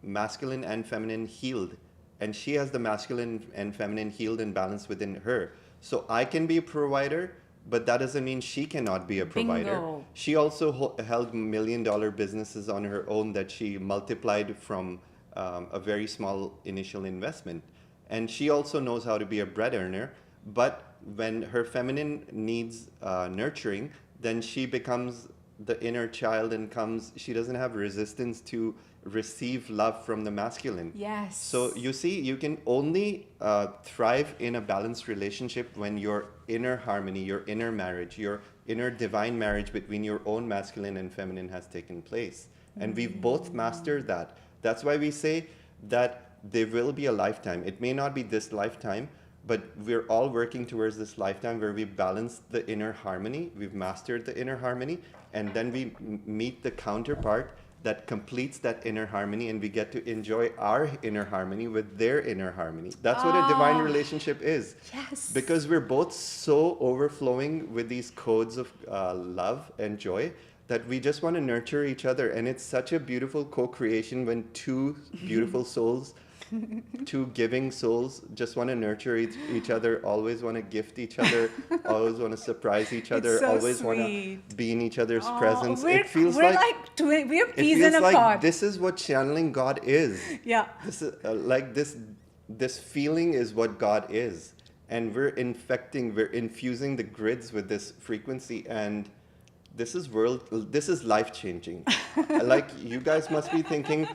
masculine and feminine healed, and she has the masculine and feminine healed and balanced within her. So I can be a provider, but that doesn't mean she cannot be a provider. Bingo. She also held $1 million businesses on her own that she multiplied from a very small initial investment. And she also knows how to be a bread earner. But when her feminine needs nurturing, then she becomes the inner child and she doesn't have resistance to receive love from the masculine. Yes. So you see, you can only thrive in a balanced relationship when your inner harmony, your inner marriage, your inner divine marriage between your own masculine and feminine has taken place. And we've both mastered that. That's why we say that there will be a lifetime. It may not be this lifetime, but we're all working towards this lifetime where we've balanced the inner harmony, we've mastered the inner harmony, and then we meet the counterpart that completes that inner harmony, and we get to enjoy our inner harmony with their inner harmony. That's what a divine relationship is. Yes. Because we're both so overflowing with these codes of love and joy that we just want to nurture each other. And it's such a beautiful co-creation when two beautiful souls, two giving souls, just want to nurture each other, always want to gift each other, always want to surprise each other, so always want to be in each other's presence. It feels we're peas in a pod. This is what channeling God is. Yeah. This is this feeling is what God is, and we're infusing the grids with this frequency, and this is life changing. Like, you guys must be thinking,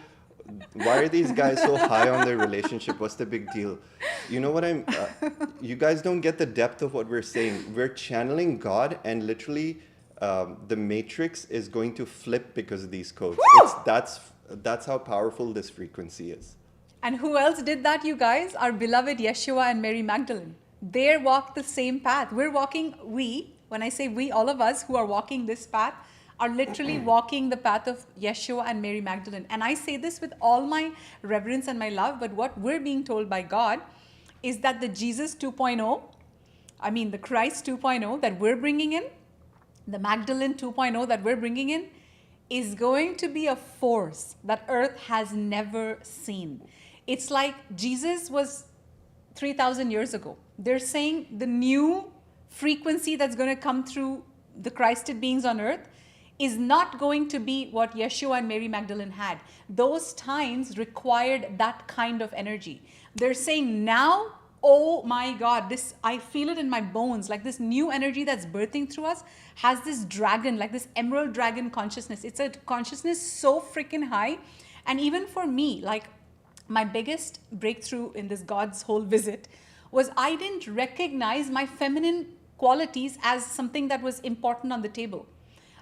why are these guys so high on their relationship? What's the big deal? You know what you guys don't get the depth of what we're saying. We're channeling God, and literally the matrix is going to flip because of these codes. That's how powerful this frequency is. And who else did that, you guys? Our beloved Yeshua and Mary Magdalene. They walked the same path. When I say we, all of us who are walking this path, are literally walking the path of Yeshua and Mary Magdalene. And I say this with all my reverence and my love, but what we're being told by God is that the Jesus 2.0, the Christ 2.0 that we're bringing in, the Magdalene 2.0 that we're bringing in, is going to be a force that Earth has never seen. It's like Jesus was 3,000 years ago. They're saying the new frequency that's going to come through the Christed beings on Earth is not going to be what Yeshua and Mary Magdalene had. Those times required that kind of energy. They're saying now, oh my God, I feel it in my bones, like this new energy that's birthing through us has this dragon, like this emerald dragon consciousness. It's a consciousness so freaking high. And even for me, like, my biggest breakthrough in this God's whole visit was I didn't recognize my feminine qualities as something that was important on the table.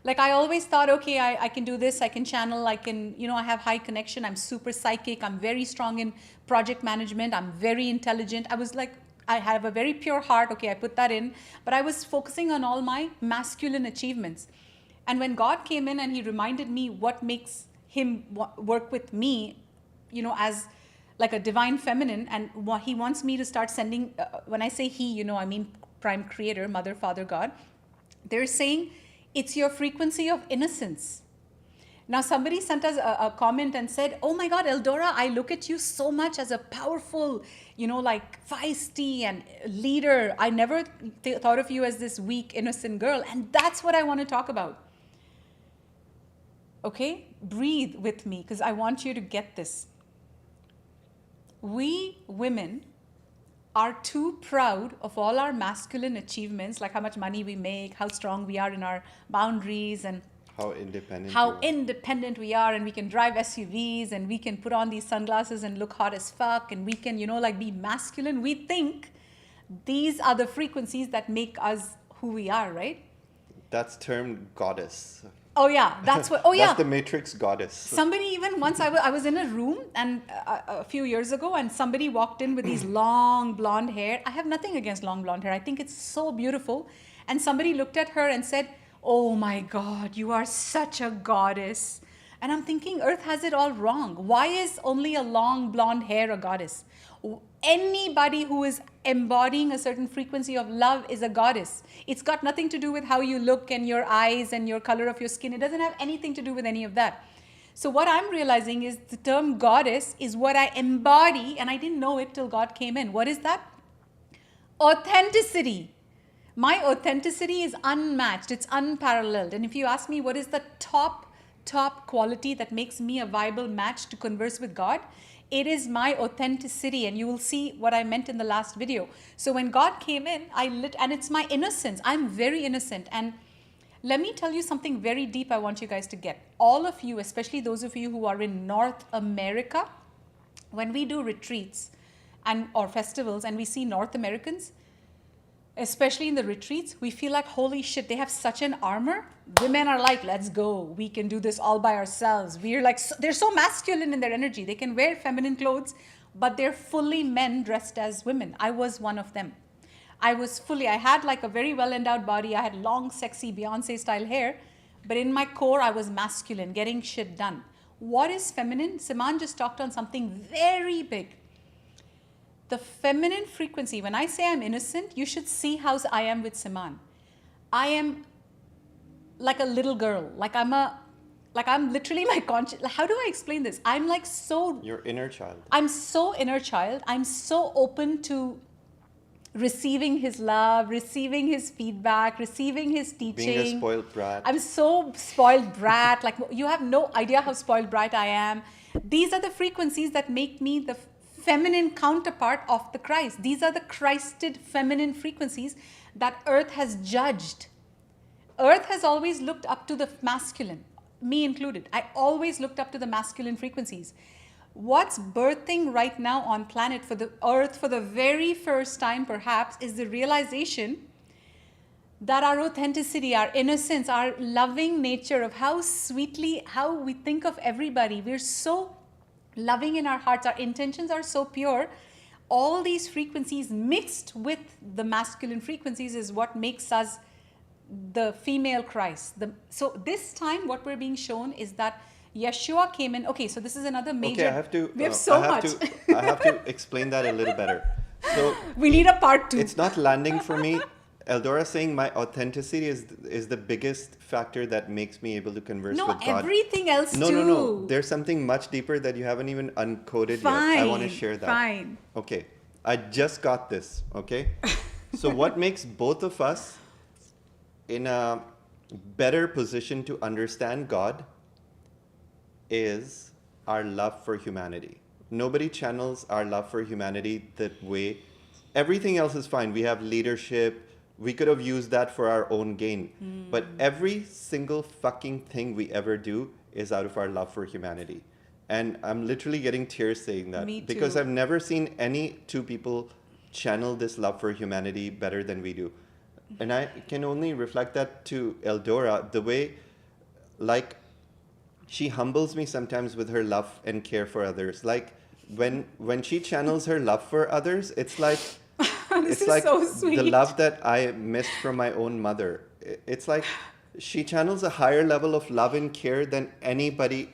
Like I always thought, okay, I can do this, I can channel, I can, I have high connection, I'm super psychic, I'm very strong in project management, I'm very intelligent. I was like, I have a very pure heart, okay, I put that in, but I was focusing on all my masculine achievements. And when God came in and he reminded me what makes him work with me, as like a divine feminine, and what he wants me to start sending, when I say he, I mean prime creator, mother, father, God, they're saying, it's your frequency of innocence. Now, somebody sent us a comment and said, oh my God, Eldora, I look at you so much as a powerful, like feisty and leader. I never thought of you as this weak, innocent girl. And that's what I want to talk about. Okay? Breathe with me because I want you to get this. We women are too proud of all our masculine achievements, like how much money we make, how strong we are in our boundaries, and how independent we are, and we can drive SUVs, and we can put on these sunglasses and look hot as fuck, and we can, like be masculine. We think these are the frequencies that make us who we are, right? That's termed goddess. Oh yeah, that's what. Oh yeah, that's the Matrix goddess. Somebody even once I was in a room and a few years ago, and somebody walked in with these long blonde hair. I have nothing against long blonde hair. I think it's so beautiful. And somebody looked at her and said, "Oh my God, you are such a goddess." And I'm thinking, Earth has it all wrong. Why is only a long blonde hair a goddess? Anybody who is embodying a certain frequency of love is a goddess. It's got nothing to do with how you look and your eyes and your color of your skin. It doesn't have anything to do with any of that. So what I'm realizing is the term goddess is what I embody, and I didn't know it till God came in. What is that? Authenticity. My authenticity is unmatched. It's unparalleled. And if you ask me what is the top quality that makes me a viable match to converse with God, it is my authenticity, and you will see what I meant in the last video. So when God came in, and it's my innocence. I'm very innocent. And let me tell you something very deep I want you guys to get. All of you, especially those of you who are in North America, when we do retreats or festivals and we see North Americans, especially in the retreats, we feel like, holy shit, they have such an armor. Women are like, let's go. We can do this all by ourselves. We're like, they're so masculine in their energy. They can wear feminine clothes, but they're fully men dressed as women. I was one of them. I had like a very well-endowed body. I had long, sexy Beyonce style hair, but in my core, I was masculine, getting shit done. What is feminine? Siman just talked on something very big. The feminine frequency, when I say I'm innocent, you should see how I am with Siman. I am like a little girl. I'm literally my conscious. How do I explain this? I'm like so... Your inner child. I'm so inner child. I'm so open to receiving his love, receiving his feedback, receiving his teaching. Being a spoiled brat. I'm so spoiled brat. Like, you have no idea how spoiled brat I am. These are the frequencies that make me the feminine counterpart of the Christ. These are the Christed feminine frequencies that Earth has judged. Earth has always looked up to the masculine, me included. I always looked up to the masculine frequencies. What's birthing right now on planet for the Earth for the very first time perhaps is the realization that our authenticity, our innocence, our loving nature of how we think of everybody. We're so loving in our hearts. Our intentions are so pure. All these frequencies mixed with the masculine frequencies is what makes us the female Christ. So this time what we're being shown is that Yeshua came in. Okay, so this is another major... Okay, we have so much. I have to explain that a little better. So we need a part 2. It's not landing for me. Eldora saying my authenticity is the biggest factor that makes me able to converse with God. No, everything else too. No. There's something much deeper that you haven't even uncoded yet. I want to share that. Fine. Okay. I just got this. Okay. So what makes both of us in a better position to understand God is our love for humanity. Nobody channels our love for humanity that way. Everything else is fine. We have leadership. We could have used that for our own gain. But every single fucking thing we ever do is out of our love for humanity. And I'm literally getting tears saying that. Me too. Because I've never seen any two people channel this love for humanity better than we do. And I can only reflect that to Eldora, the way Like, she humbles me sometimes with her love and care for others. Like, when she channels her love for others, it's like This it's is like so the sweet. love that I missed from my own mother. It's like she channels a higher level of love and care than anybody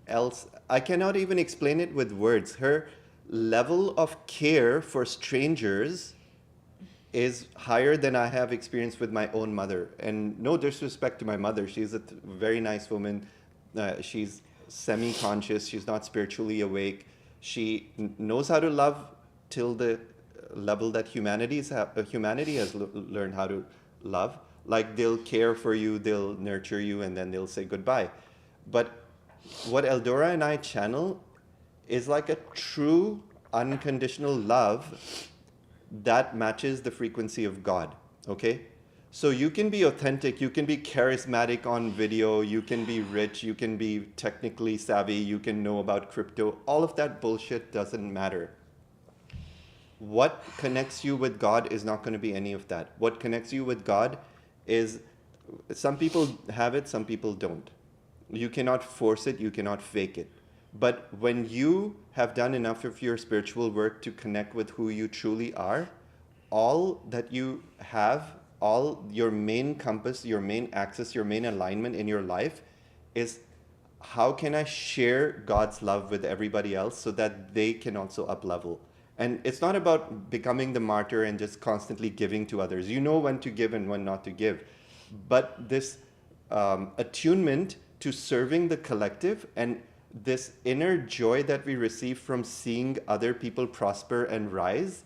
else. I cannot even explain it with words. Her level of care for strangers is higher than I have experienced with my own mother. And no disrespect to my mother, she's a very nice woman. She's semi-conscious. She's not spiritually awake. She knows how to love till the level that humanity has learned how to love. Like, they'll care for you, they'll nurture you, and then they'll say goodbye. But what Eldora and I channel is like a true unconditional love that matches the frequency of God, okay? So you can be authentic, you can be charismatic on video, you can be rich, you can be technically savvy, you can know about crypto. All of that bullshit doesn't matter. What connects you with God is not going to be any of that. What connects you with God is, some people have it, some people don't. You cannot force it, you cannot fake it. But when you have done enough of your spiritual work to connect with who you truly are, all that you have, all your main compass, your main axis, your main alignment in your life is, how can I share God's love with everybody else so that they can also up level? And it's not about becoming the martyr and just constantly giving to others. You know when to give and when not to give. But this attunement to serving the collective, and this inner joy that we receive from seeing other people prosper and rise,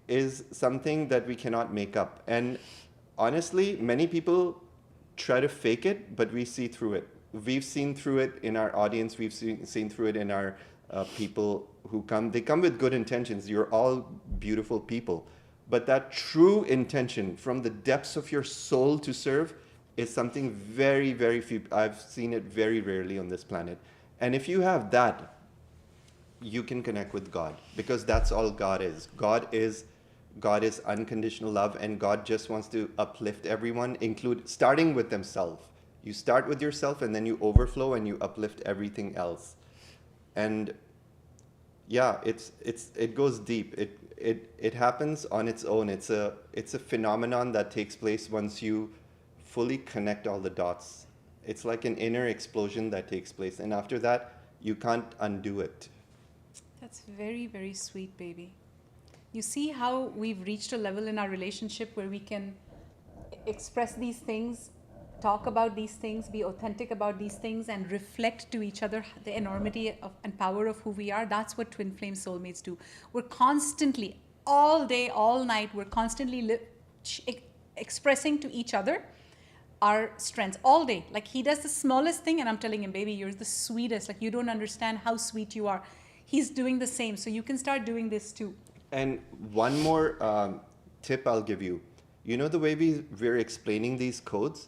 is something that we cannot make up. And honestly, many people try to fake it, but we see through it. We've seen through it in our audience. We've seen through it in our people who come. They come with good intentions. You're all beautiful people. But that true intention from the depths of your soul to serve is something very, very few. I've seen it very rarely on this planet. And if you have that, you can connect with God, because that's all God is. God is unconditional love, and God just wants to uplift everyone, starting with themselves. You start with yourself, and then you overflow and you uplift everything else. And yeah, it goes deep. It happens on its own. It's a phenomenon that takes place once you fully connect all the dots. It's like an inner explosion that takes place, and after that, you can't undo it. That's very, very sweet, baby. You see how we've reached a level in our relationship where we can express these things, talk about these things, be authentic about these things, and reflect to each other the enormity of, and power of who we are. That's what twin flame soulmates do. We're constantly, all day, all night, we're constantly expressing to each other our strengths all day. Like, he does the smallest thing and I'm telling him, baby, you're the sweetest. Like, you don't understand how sweet you are. He's doing the same. So you can start doing this too. And one more tip I'll give you. You know the way we're explaining these codes?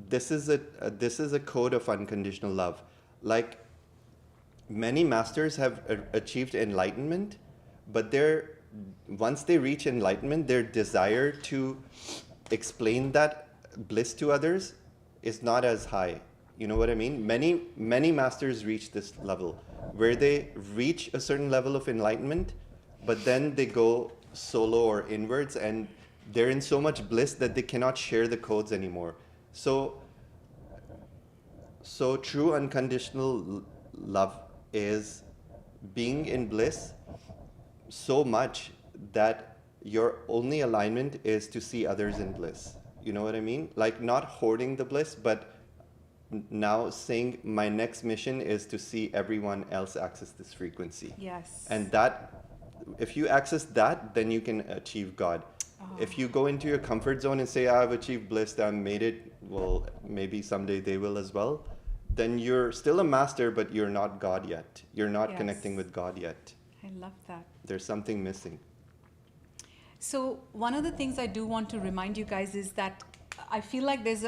This is a code of unconditional love. Like, many masters have achieved enlightenment, but once they reach enlightenment, their desire to explain that bliss to others is not as high. You know what I mean? Many masters reach this level where they reach a certain level of enlightenment, but then they go solo or inwards, and they're in so much bliss that they cannot share the codes anymore. So true unconditional love is being in bliss so much that your only alignment is to see others in bliss. You know what I mean? Like, not hoarding the bliss, but now saying my next mission is to see everyone else access this frequency. Yes. And that, if you access that, then you can achieve God. Oh. If you go into your comfort zone and say, I've achieved bliss, I've made it, well, maybe someday they will as well, then you're still a master, but you're not God yet. You're not connecting with God yet. I love that. There's something missing. So one of the things I do want to remind you guys is that I feel like there's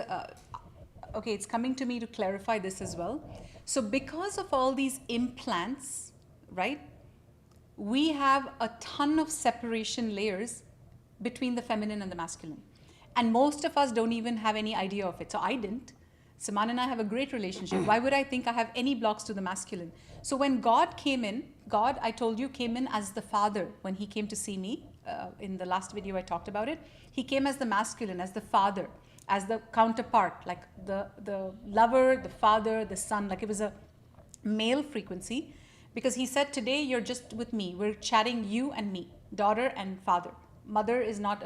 okay, it's coming to me to clarify this as well. So because of all these implants, right, we have a ton of separation layers between the feminine and the masculine. And most of us don't even have any idea of it. So I didn't. Siman and I have a great relationship. Why would I think I have any blocks to the masculine? So when God came in, God, I told you, came in as the father when he came to see me. In the last video I talked about it. He came as the masculine, as the father, as the counterpart, like the lover, the father, the son, like it was a male frequency, because he said, today you're just with me. We're chatting, you and me, daughter and father. Mother is not,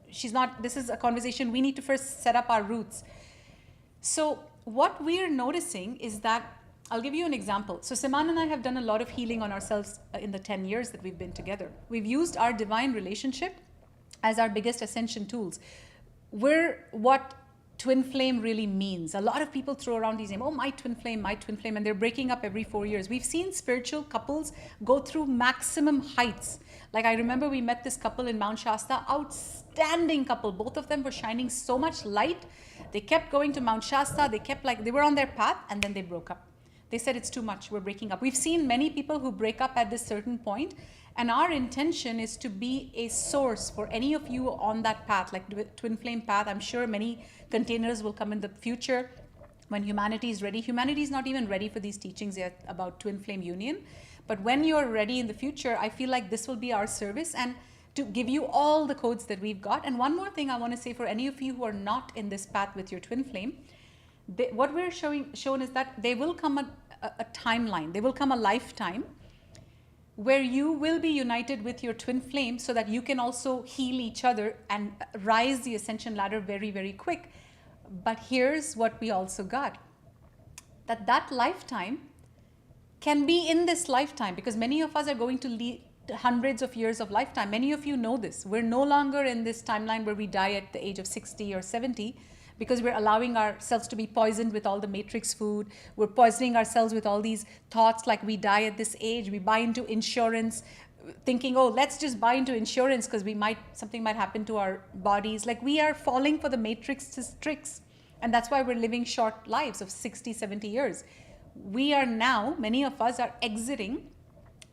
she's not, this is a conversation. We need to first set up our roots. So what we're noticing is that, I'll give you an example. So Siman and I have done a lot of healing on ourselves in the 10 years that we've been together. We've used our divine relationship as our biggest ascension tools. We're what twin flame really means. A lot of people throw around these names, oh, my twin flame, and they're breaking up every 4 years. We've seen spiritual couples go through maximum heights. Like I remember we met this couple in Mount Shasta, outstanding couple. Both of them were shining so much light. They kept going to Mount Shasta. They were on their path, and then they broke up. They said, it's too much, we're breaking up. We've seen many people who break up at this certain point, and our intention is to be a source for any of you on that path, like twin flame path. I'm sure many containers will come in the future when humanity is ready. Humanity is not even ready for these teachings yet about twin flame union. But when you're ready in the future, I feel like this will be our service, and to give you all the codes that we've got. And one more thing I want to say for any of you who are not in this path with your twin flame, what we're shown is that there will come a timeline, there will come a lifetime where you will be united with your twin flame so that you can also heal each other and rise the ascension ladder very, very quick. But here's what we also got, that lifetime can be in this lifetime, because many of us are going to lead hundreds of years of lifetime. Many of you know this. We're no longer in this timeline where we die at the age of 60 or 70, because we're allowing ourselves to be poisoned with all the matrix food. We're poisoning ourselves with all these thoughts like we die at this age. We buy into insurance, thinking, oh, let's just buy into insurance because something might happen to our bodies. Like we are falling for the matrix's tricks. And that's why we're living short lives of 60, 70 years. We are now, many of us are exiting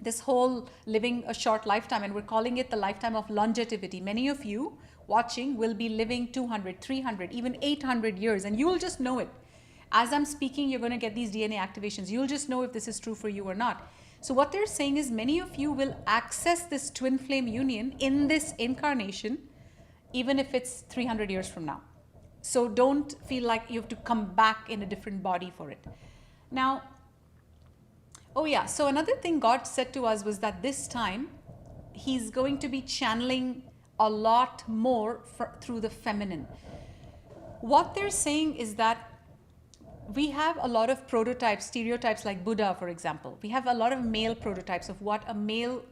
this whole living a short lifetime, and we're calling it the lifetime of longevity. Many of you watching will be living 200, 300, even 800 years, and you will just know it. As I'm speaking, you're going to get these DNA activations. You'll just know if this is true for you or not. So what they're saying is many of you will access this twin flame union in this incarnation, even if it's 300 years from now. So don't feel like you have to come back in a different body for it. Now, oh yeah, so another thing God said to us was that this time he's going to be channeling a lot more through the feminine. What they're saying is that we have a lot of prototypes, stereotypes, like Buddha, for example. We have a lot of male prototypes of what a male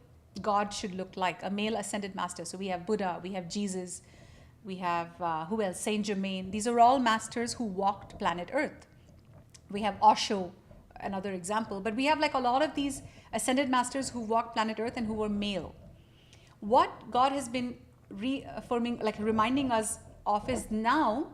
God should look like, a male ascended master. So we have Buddha, we have Jesus, we have, who else? Saint Germain. These are all masters who walked planet Earth. We have Osho, another example. But we have like a lot of these ascended masters who walked planet Earth and who were male. What God has been reaffirming, like reminding us of, is now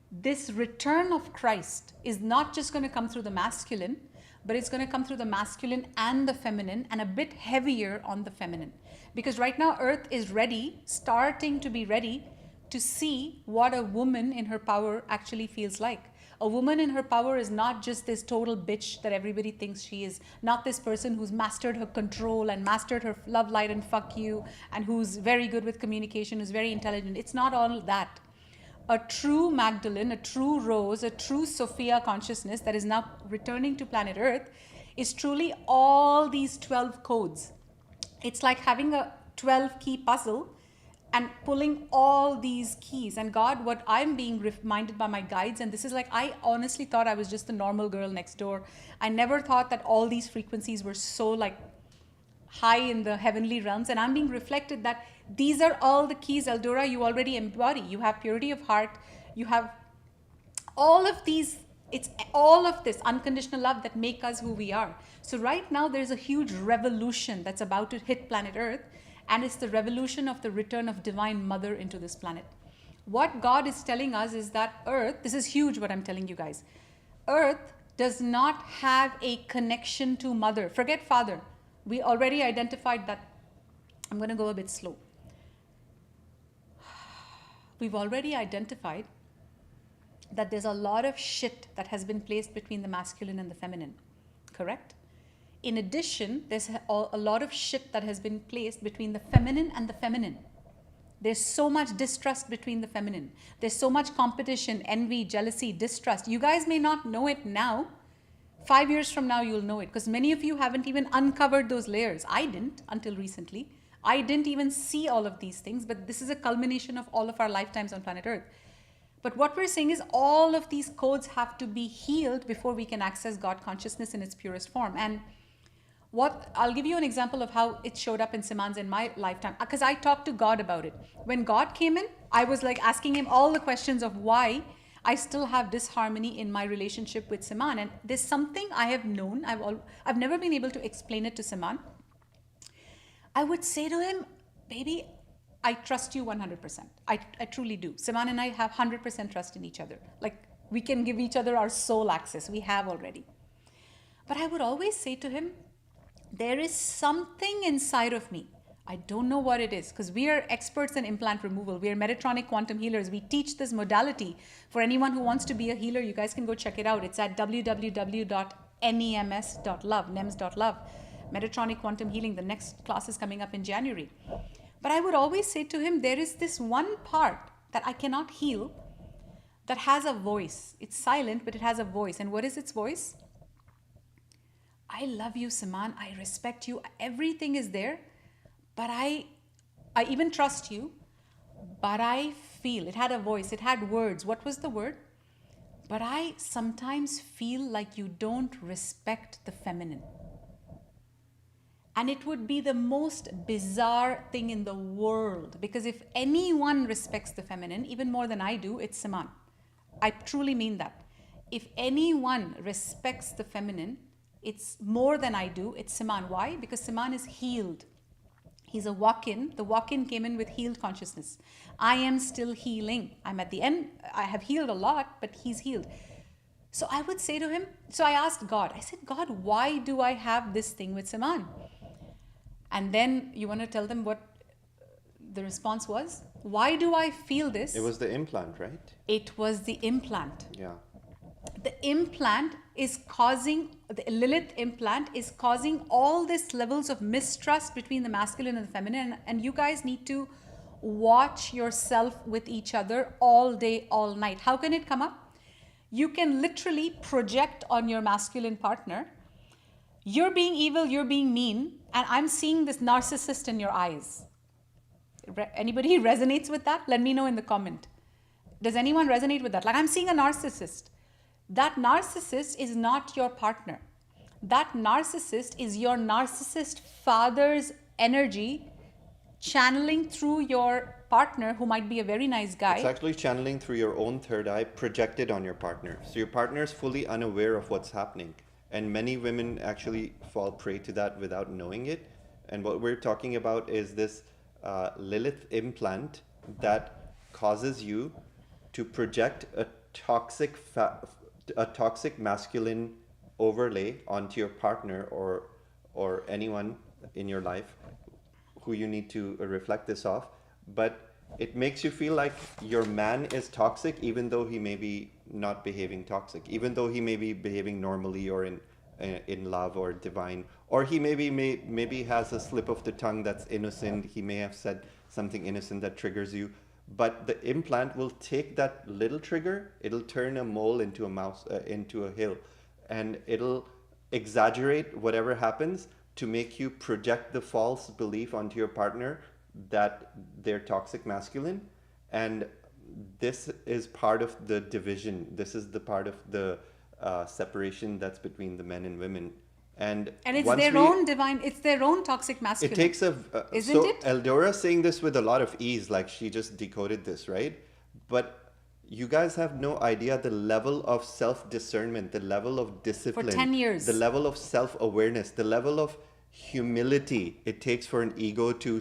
this return of Christ is not just going to come through the masculine, but it's going to come through the masculine and the feminine, and a bit heavier on the feminine. Because right now Earth is ready, starting to be ready to see what a woman in her power actually feels like. A woman in her power is not just this total bitch that everybody thinks she is, not this person who's mastered her control and mastered her love, light, and fuck you, and who's very good with communication, who's very intelligent. It's not all that. A true Magdalene, a true Rose, a true Sophia consciousness that is now returning to planet Earth is truly all these 12 codes. It's like having a 12-key puzzle and pulling all these keys. And God, what I'm being reminded by my guides, and this is like, I honestly thought I was just the normal girl next door. I never thought that all these frequencies were so like high in the heavenly realms. And I'm being reflected that these are all the keys, Eldora, you already embody. You have purity of heart. You have all of these. It's all of this unconditional love that make us who we are. So right now there's a huge revolution that's about to hit planet Earth. And it's the revolution of the return of Divine Mother into this planet. What God is telling us is that Earth, this is huge what I'm telling you guys, Earth does not have a connection to Mother. Forget Father. We already identified that. I'm going to go a bit slow. We've already identified that there's a lot of shit that has been placed between the masculine and the feminine, correct? In addition, there's a lot of shit that has been placed between the feminine and the feminine. There's so much distrust between the feminine. There's so much competition, envy, jealousy, distrust. You guys may not know it now. 5 years from now, you'll know it, because many of you haven't even uncovered those layers. I didn't until recently. I didn't even see all of these things, but this is a culmination of all of our lifetimes on planet Earth. But what we're saying is all of these codes have to be healed before we can access God consciousness in its purest form. And I'll give you an example of how it showed up in Siman's in my lifetime, because I talked to God about it. When God came in, I was like asking him all the questions of why I still have disharmony in my relationship with Siman. And there's something I have known, I've never been able to explain it to Siman. I would say to him, baby, I trust you 100%. I truly do. Siman and I have 100% trust in each other. Like, we can give each other our soul access. We have already. But I would always say to him, there is something inside of me. I don't know what it is, because we are experts in implant removal. We are Metatronic quantum healers. We teach this modality. For anyone who wants to be a healer, you guys can go check it out. It's at www.nems.love, nems.love. Metatronic quantum healing. The next class is coming up in January. But I would always say to him, there is this one part that I cannot heal that has a voice. It's silent, but it has a voice. And what is its voice? I love you, Siman. I respect you. Everything is there. But I even trust you. But I feel, it had a voice. It had words. What was the word? But I sometimes feel like you don't respect the feminine. And it would be the most bizarre thing in the world. Because if anyone respects the feminine, even more than I do, it's Siman. I truly mean that. If anyone respects the feminine, it's more than I do, it's Siman. Why? Because Siman is healed. He's a walk-in. The walk-in came in with healed consciousness. I am still healing. I'm at the end. I have healed a lot, but he's healed. So I would say to him, so I asked God, I said, God, why do I have this thing with Siman? And then you want to tell them what the response was? Why do I feel this? It was the implant, right? It was the implant. Yeah. The implant is causing, the Lilith implant is causing all these levels of mistrust between the masculine and the feminine. And you guys need to watch yourself with each other all day, all night. How can it come up? You can literally project on your masculine partner. You're being evil, you're being mean, and I'm seeing this narcissist in your eyes. Anybody resonates with that? Let me know in the comment. Does anyone resonate with that? Like, I'm seeing a narcissist. That narcissist is not your partner. That narcissist is your narcissist father's energy channeling through your partner, who might be a very nice guy. It's actually channeling through your own third eye projected on your partner. So your partner is fully unaware of what's happening. And many women actually fall prey to that without knowing it. And what we're talking about is this Lilith implant that causes you to project a toxic masculine overlay onto your partner or anyone in your life who you need to reflect this off. But it makes you feel like your man is toxic, even though he may be not behaving toxic, even though he may be behaving normally or in love or divine, or he maybe has a slip of the tongue that's innocent. He may have said something innocent that triggers you. But the implant will take that little trigger, it'll turn a mole into a mouse, into a hill, and it'll exaggerate whatever happens to make you project the false belief onto your partner that they're toxic masculine. And this is part of the division. This is the part of the separation that's between the men and women. And it's their own divine, it's their own toxic masculine. It takes isn't so it? Eldora saying this with a lot of ease, like she just decoded this, right? But you guys have no idea the level of self-discernment, the level of discipline, for 10 years, the level of self-awareness, the level of humility it takes for an ego to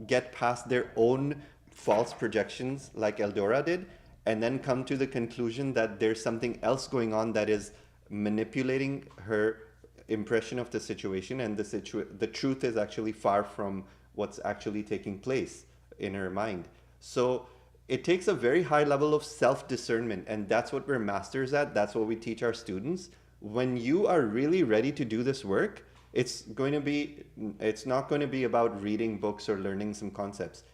get past their own false projections like Eldora did, and then come to the conclusion that there's something else going on that is manipulating her impression of the situation, and the truth is actually far from what's actually taking place in her mind. So it takes a very high level of self-discernment, and that's what we're masters at. That's what we teach our students. When you are really ready to do this work, it's not going to be about reading books or learning some concepts.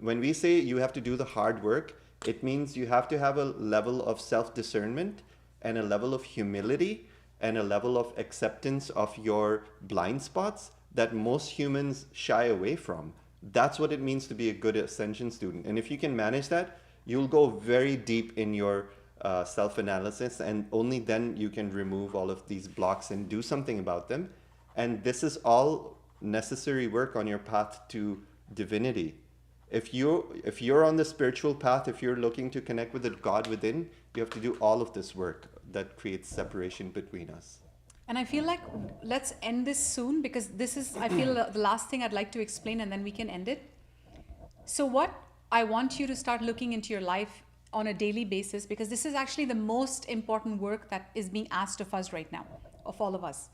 When we say you have to do the hard work, it means you have to have a level of self-discernment and a level of humility and a level of acceptance of your blind spots that most humans shy away from. That's what it means to be a good ascension student. And if you can manage that, you'll go very deep in your self-analysis, and only then you can remove all of these blocks and do something about them. And this is all necessary work on your path to divinity. If you're on the spiritual path, if you're looking to connect with the God within, you have to do all of this work that creates separation between us. And I feel like let's end this soon, because this is, I feel, the last thing I'd like to explain, and then we can end it. So what I want you to start looking into your life on a daily basis, because this is actually the most important work that is being asked of us right now, of all of us.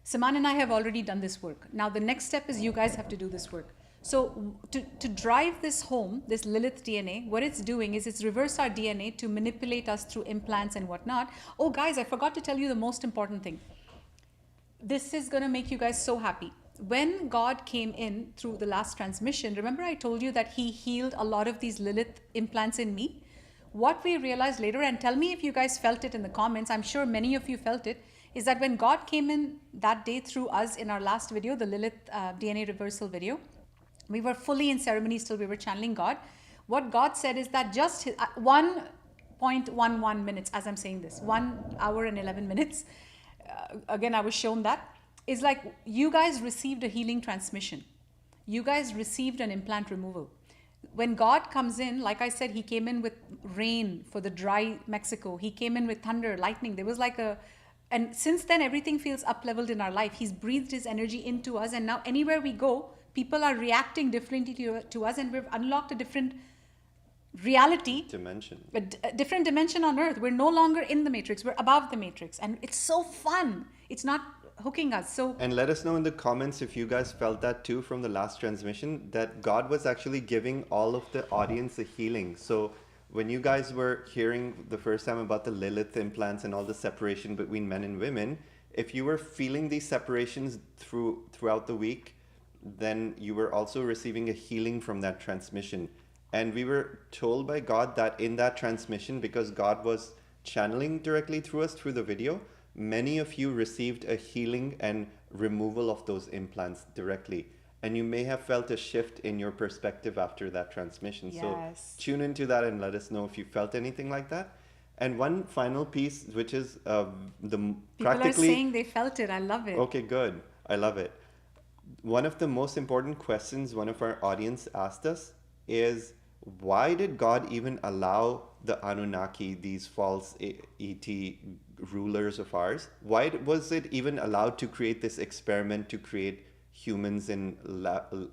Siman and I have already done this work. Now the next step is you guys have to do this work. So to drive this home, this Lilith DNA, what it's doing is it's reverse our DNA to manipulate us through implants and whatnot. Oh guys, I forgot to tell you the most important thing. This is going to make you guys so happy. When God came in through the last transmission, remember I told you that he healed a lot of these Lilith implants in me? What we realized later, and tell me if you guys felt it in the comments, I'm sure many of you felt it, is that when God came in that day through us in our last video, the Lilith DNA reversal video, we were fully in ceremony still, we were channeling God. What God said is that just 1.11 minutes, as I'm saying this, 1 hour and 11 minutes, again, I was shown that, is like you guys received a healing transmission. You guys received an implant removal. When God comes in, like I said, he came in with rain for the dry Mexico. He came in with thunder, lightning. There was like and since then, everything feels up-leveled in our life. He's breathed his energy into us, and now anywhere we go, people are reacting differently to us, and we've unlocked a different reality. Dimension. A different dimension on earth. We're no longer in the matrix. We're above the matrix. And it's so fun. It's not hooking us. And let us know in the comments if you guys felt that too from the last transmission, that God was actually giving all of the audience a healing. So when you guys were hearing the first time about the Lilith implants and all the separation between men and women, if you were feeling these separations throughout the week, then you were also receiving a healing from that transmission. And we were told by God that in that transmission, because God was channeling directly through us through the video, many of you received a healing and removal of those implants directly. And you may have felt a shift in your perspective after that transmission. Yes. So tune into that and let us know if you felt anything like that. And one final piece, which is People are saying they felt it. I love it. Okay, good. I love it. One of the most important questions one of our audience asked us is, why did God even allow the Anunnaki, these false ET rulers of ours, why was it even allowed to create this experiment to create humans in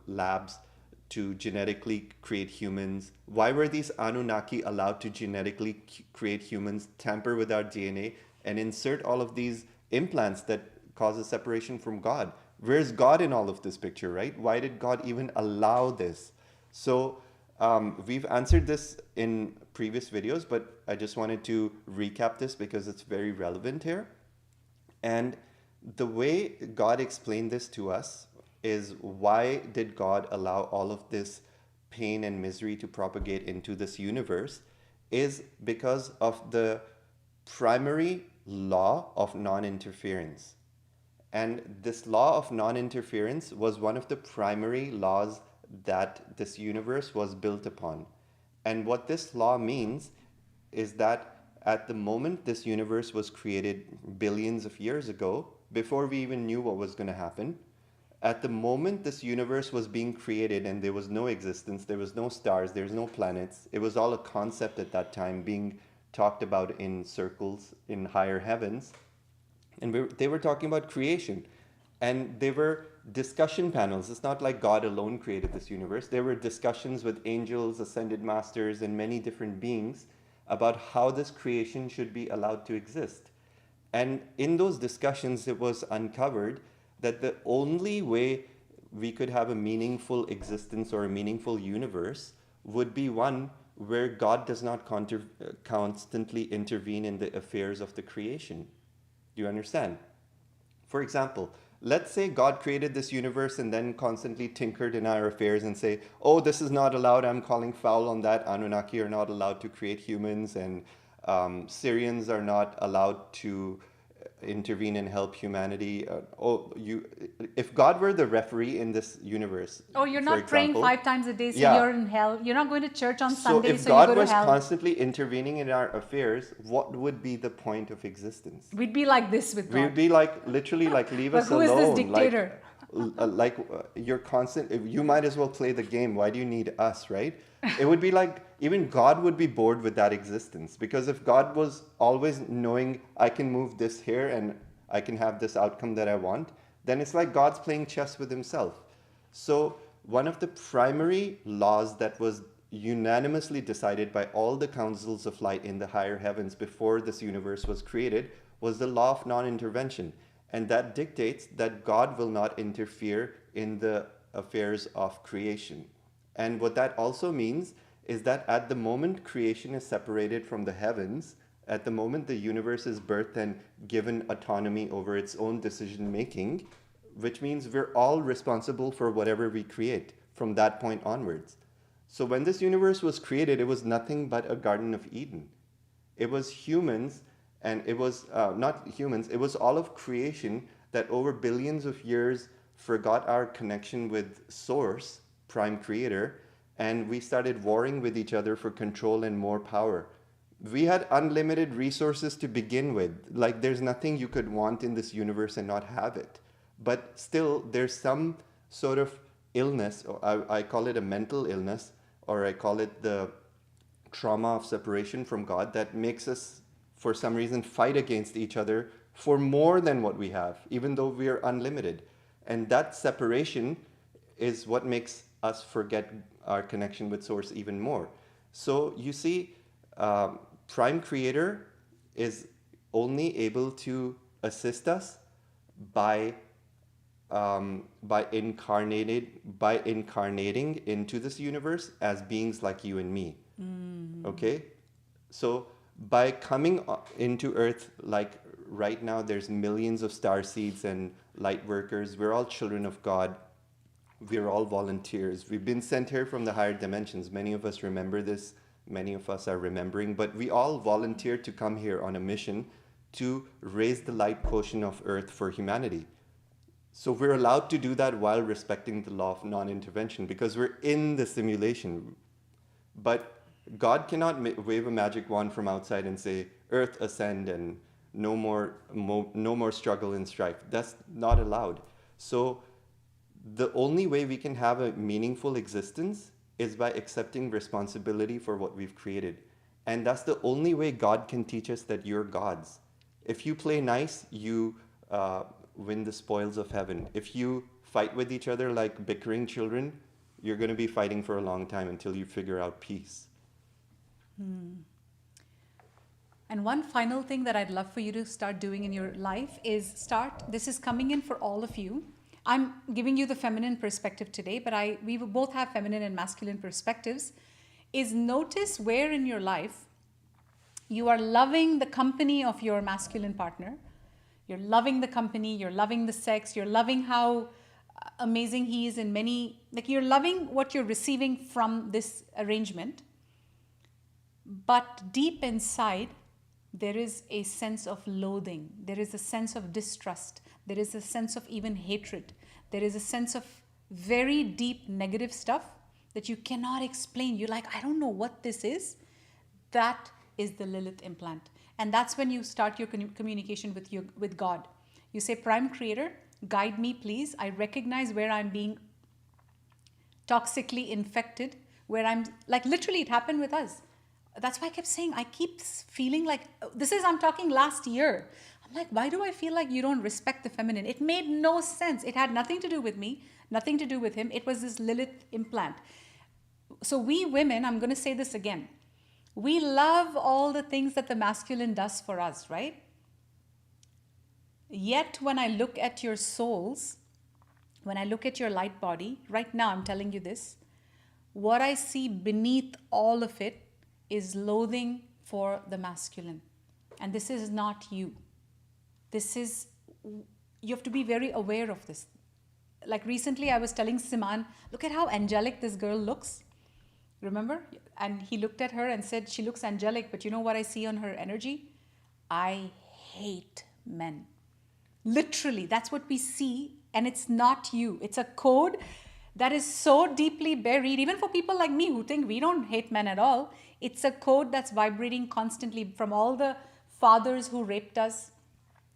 labs, to genetically create humans? Why were these Anunnaki allowed to genetically create humans, tamper with our DNA, and insert all of these implants that cause a separation from God? Where's God in all of this picture, right? Why did God even allow this? So we've answered this in previous videos, but I just wanted to recap this because it's very relevant here. And the way God explained this to us is, why did God allow all of this pain and misery to propagate into this universe, is because of the primary law of non-interference. And this law of non-interference was one of the primary laws that this universe was built upon. And what this law means is that at the moment this universe was created billions of years ago, before we even knew what was going to happen, at the moment this universe was being created and there was no existence, there was no stars, there was no planets, it was all a concept at that time being talked about in circles in higher heavens. And they were talking about creation, and they were discussion panels. It's not like God alone created this universe. There were discussions with angels, ascended masters, and many different beings about how this creation should be allowed to exist. And in those discussions, it was uncovered that the only way we could have a meaningful existence or a meaningful universe would be one where God does not constantly intervene in the affairs of the creation. Do you understand? For example, let's say God created this universe and then constantly tinkered in our affairs and say, oh, this is not allowed, I'm calling foul on that, Anunnaki are not allowed to create humans, and Syrians are not allowed to intervene and help humanity. If God were the referee in this universe, Oh, you're for not praying example, 5 times a day, so yeah. you're in hell. You're not going to church on So Sunday, if so you God go to was hell. constantly intervening in our affairs, what would be the point of existence? We'd be like this with We'd God. be like, literally like, leave But us who is alone. this dictator? You're constant, you might as well play the game. Why do you need us, right? It would be like, even God would be bored with that existence. Because if God was always knowing, I can move this here and I can have this outcome that I want, then it's like God's playing chess with himself. So one of the primary laws that was unanimously decided by all the councils of light in the higher heavens before this universe was created was the law of non-intervention. And that dictates that God will not interfere in the affairs of creation. And what that also means is that at the moment creation is separated from the heavens, at the moment the universe is birthed and given autonomy over its own decision making, which means we're all responsible for whatever we create from that point onwards. So when this universe was created, it was nothing but a Garden of Eden. It was humans, and it was not humans, it was all of creation that over billions of years forgot our connection with Source, Prime Creator, and we started warring with each other for control and more power. We had unlimited resources to begin with. Like, there's nothing you could want in this universe and not have it. But still, there's some sort of illness, or I call it a mental illness, or I call it the trauma of separation from God, that makes us, for some reason, fight against each other for more than what we have, even though we are unlimited. And that separation is what makes us forget our connection with Source even more. So you see, Prime Creator is only able to assist us by incarnating into this universe as beings like you and me. Okay? So by coming into Earth, like right now there's millions of star seeds and light workers. We're all children of God. We're all volunteers. We've been sent here from the higher dimensions. Many of us remember this. Many of us are remembering. But we all volunteered to come here on a mission to raise the light quotient of Earth for humanity. So we're allowed to do that while respecting the law of non-intervention because we're in the simulation. But God cannot wave a magic wand from outside and say, Earth ascend and no more struggle and strife. That's not allowed. So the only way we can have a meaningful existence is by accepting responsibility for what we've created. And that's the only way God can teach us that you're gods. If you play nice, you win the spoils of heaven. If you fight with each other like bickering children, you're going to be fighting for a long time until you figure out peace. And one final thing that I'd love for you to start doing in your life is this is coming in for all of you. I'm giving you the feminine perspective today, but we will both have feminine and masculine perspectives, is notice where in your life you are loving the company of your masculine partner. You're loving the company, you're loving the sex, you're loving how amazing he is in many, like you're loving what you're receiving from this arrangement. But deep inside, there is a sense of loathing. There is a sense of distrust. There is a sense of even hatred. There is a sense of very deep negative stuff that you cannot explain. You're like, I don't know what this is. That is the Lilith implant. And that's when you start your communication with God. You say, Prime Creator, guide me, please. I recognize where I'm being toxically infected, where I'm, like literally it happened with us. That's why I kept saying, I keep feeling like, I'm talking last year. I'm like, why do I feel like you don't respect the feminine? It made no sense. It had nothing to do with me, nothing to do with him. It was this Lilith implant. So we women, I'm going to say this again, we love all the things that the masculine does for us, right? Yet when I look at your souls, when I look at your light body, right now I'm telling you this, what I see beneath all of it is loathing for the masculine. And this is not you. This is, you have to be very aware of this. Like recently I was telling Siman, look at how angelic this girl looks. Remember? And he looked at her and said, she looks angelic, but you know what I see on her energy? I hate men. Literally, that's what we see. And it's not you. It's a code that is so deeply buried, even for people like me who think we don't hate men at all. It's a code that's vibrating constantly from all the fathers who raped us,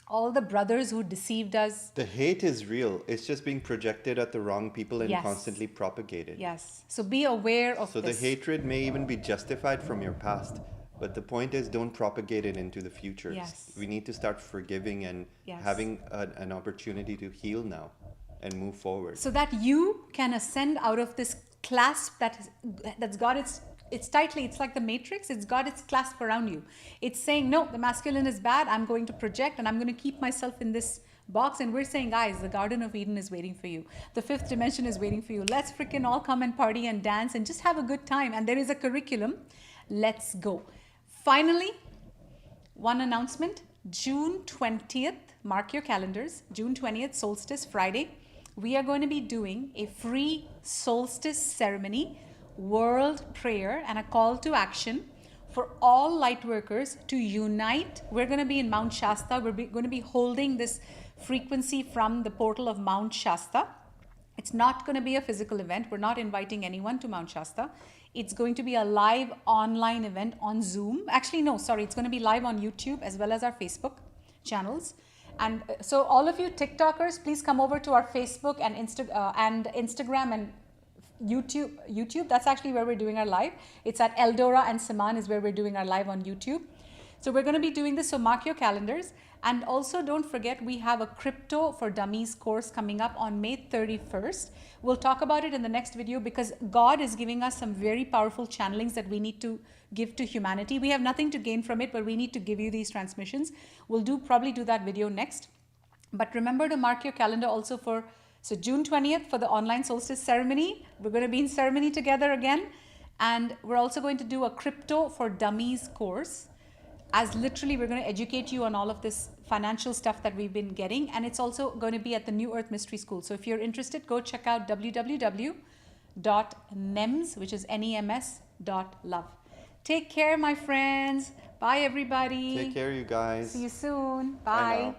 all the brothers who deceived us. The hate is real. It's just being projected at the wrong people and Yes. constantly propagated. Yes. So be aware of So this. the hatred may even be justified from your past. But the point is, don't propagate it into the future. Yes. We need to start forgiving and Yes. having an opportunity to heal now and move forward. So that you can ascend out of this clasp that's got it's tightly, it's like the matrix, it's got its clasp around you. It's saying, no, the masculine is bad, I'm going to project and I'm going to keep myself in this box. And we're saying, guys, the Garden of Eden is waiting for you. The fifth dimension is waiting for you. Let's freaking all come and party and dance and just have a good time. And there is a curriculum. Let's go. Finally, one announcement, June 20th, mark your calendars, June 20th, Solstice, Friday. We are going to be doing a free Solstice Ceremony, world prayer, and a call to action for all light workers to unite. We're going to be in Mount Shasta. We're going to be holding this frequency from the portal of Mount Shasta. It's not going to be a physical event. We're not inviting anyone to Mount Shasta. It's going to be a live online event on Zoom. Actually, no, sorry. It's going to be live on YouTube as well as our Facebook channels. And so all of you TikTokers, please come over to our Facebook and Instagram and YouTube. That's actually where we're doing our live. It's at Eldora and Siman is where we're doing our live on YouTube. So we're going to be doing this. So mark your calendars. And also don't forget, we have a Crypto for Dummies course coming up on May 31st. We'll talk about it in the next video because God is giving us some very powerful channelings that we need to give to humanity. We have nothing to gain from it, but we need to give you these transmissions. We'll probably do that video next. But remember to mark your calendar also for, so June 20th for the online solstice ceremony. We're going to be in ceremony together again. And we're also going to do a Crypto for Dummies course. As literally, we're going to educate you on all of this financial stuff that we've been getting. And it's also going to be at the New Earth Mystery School. So if you're interested, go check out www.NEMS, which is NEMS.love. Take care, my friends. Bye, everybody. Take care, you guys. See you soon. Bye Bye. now.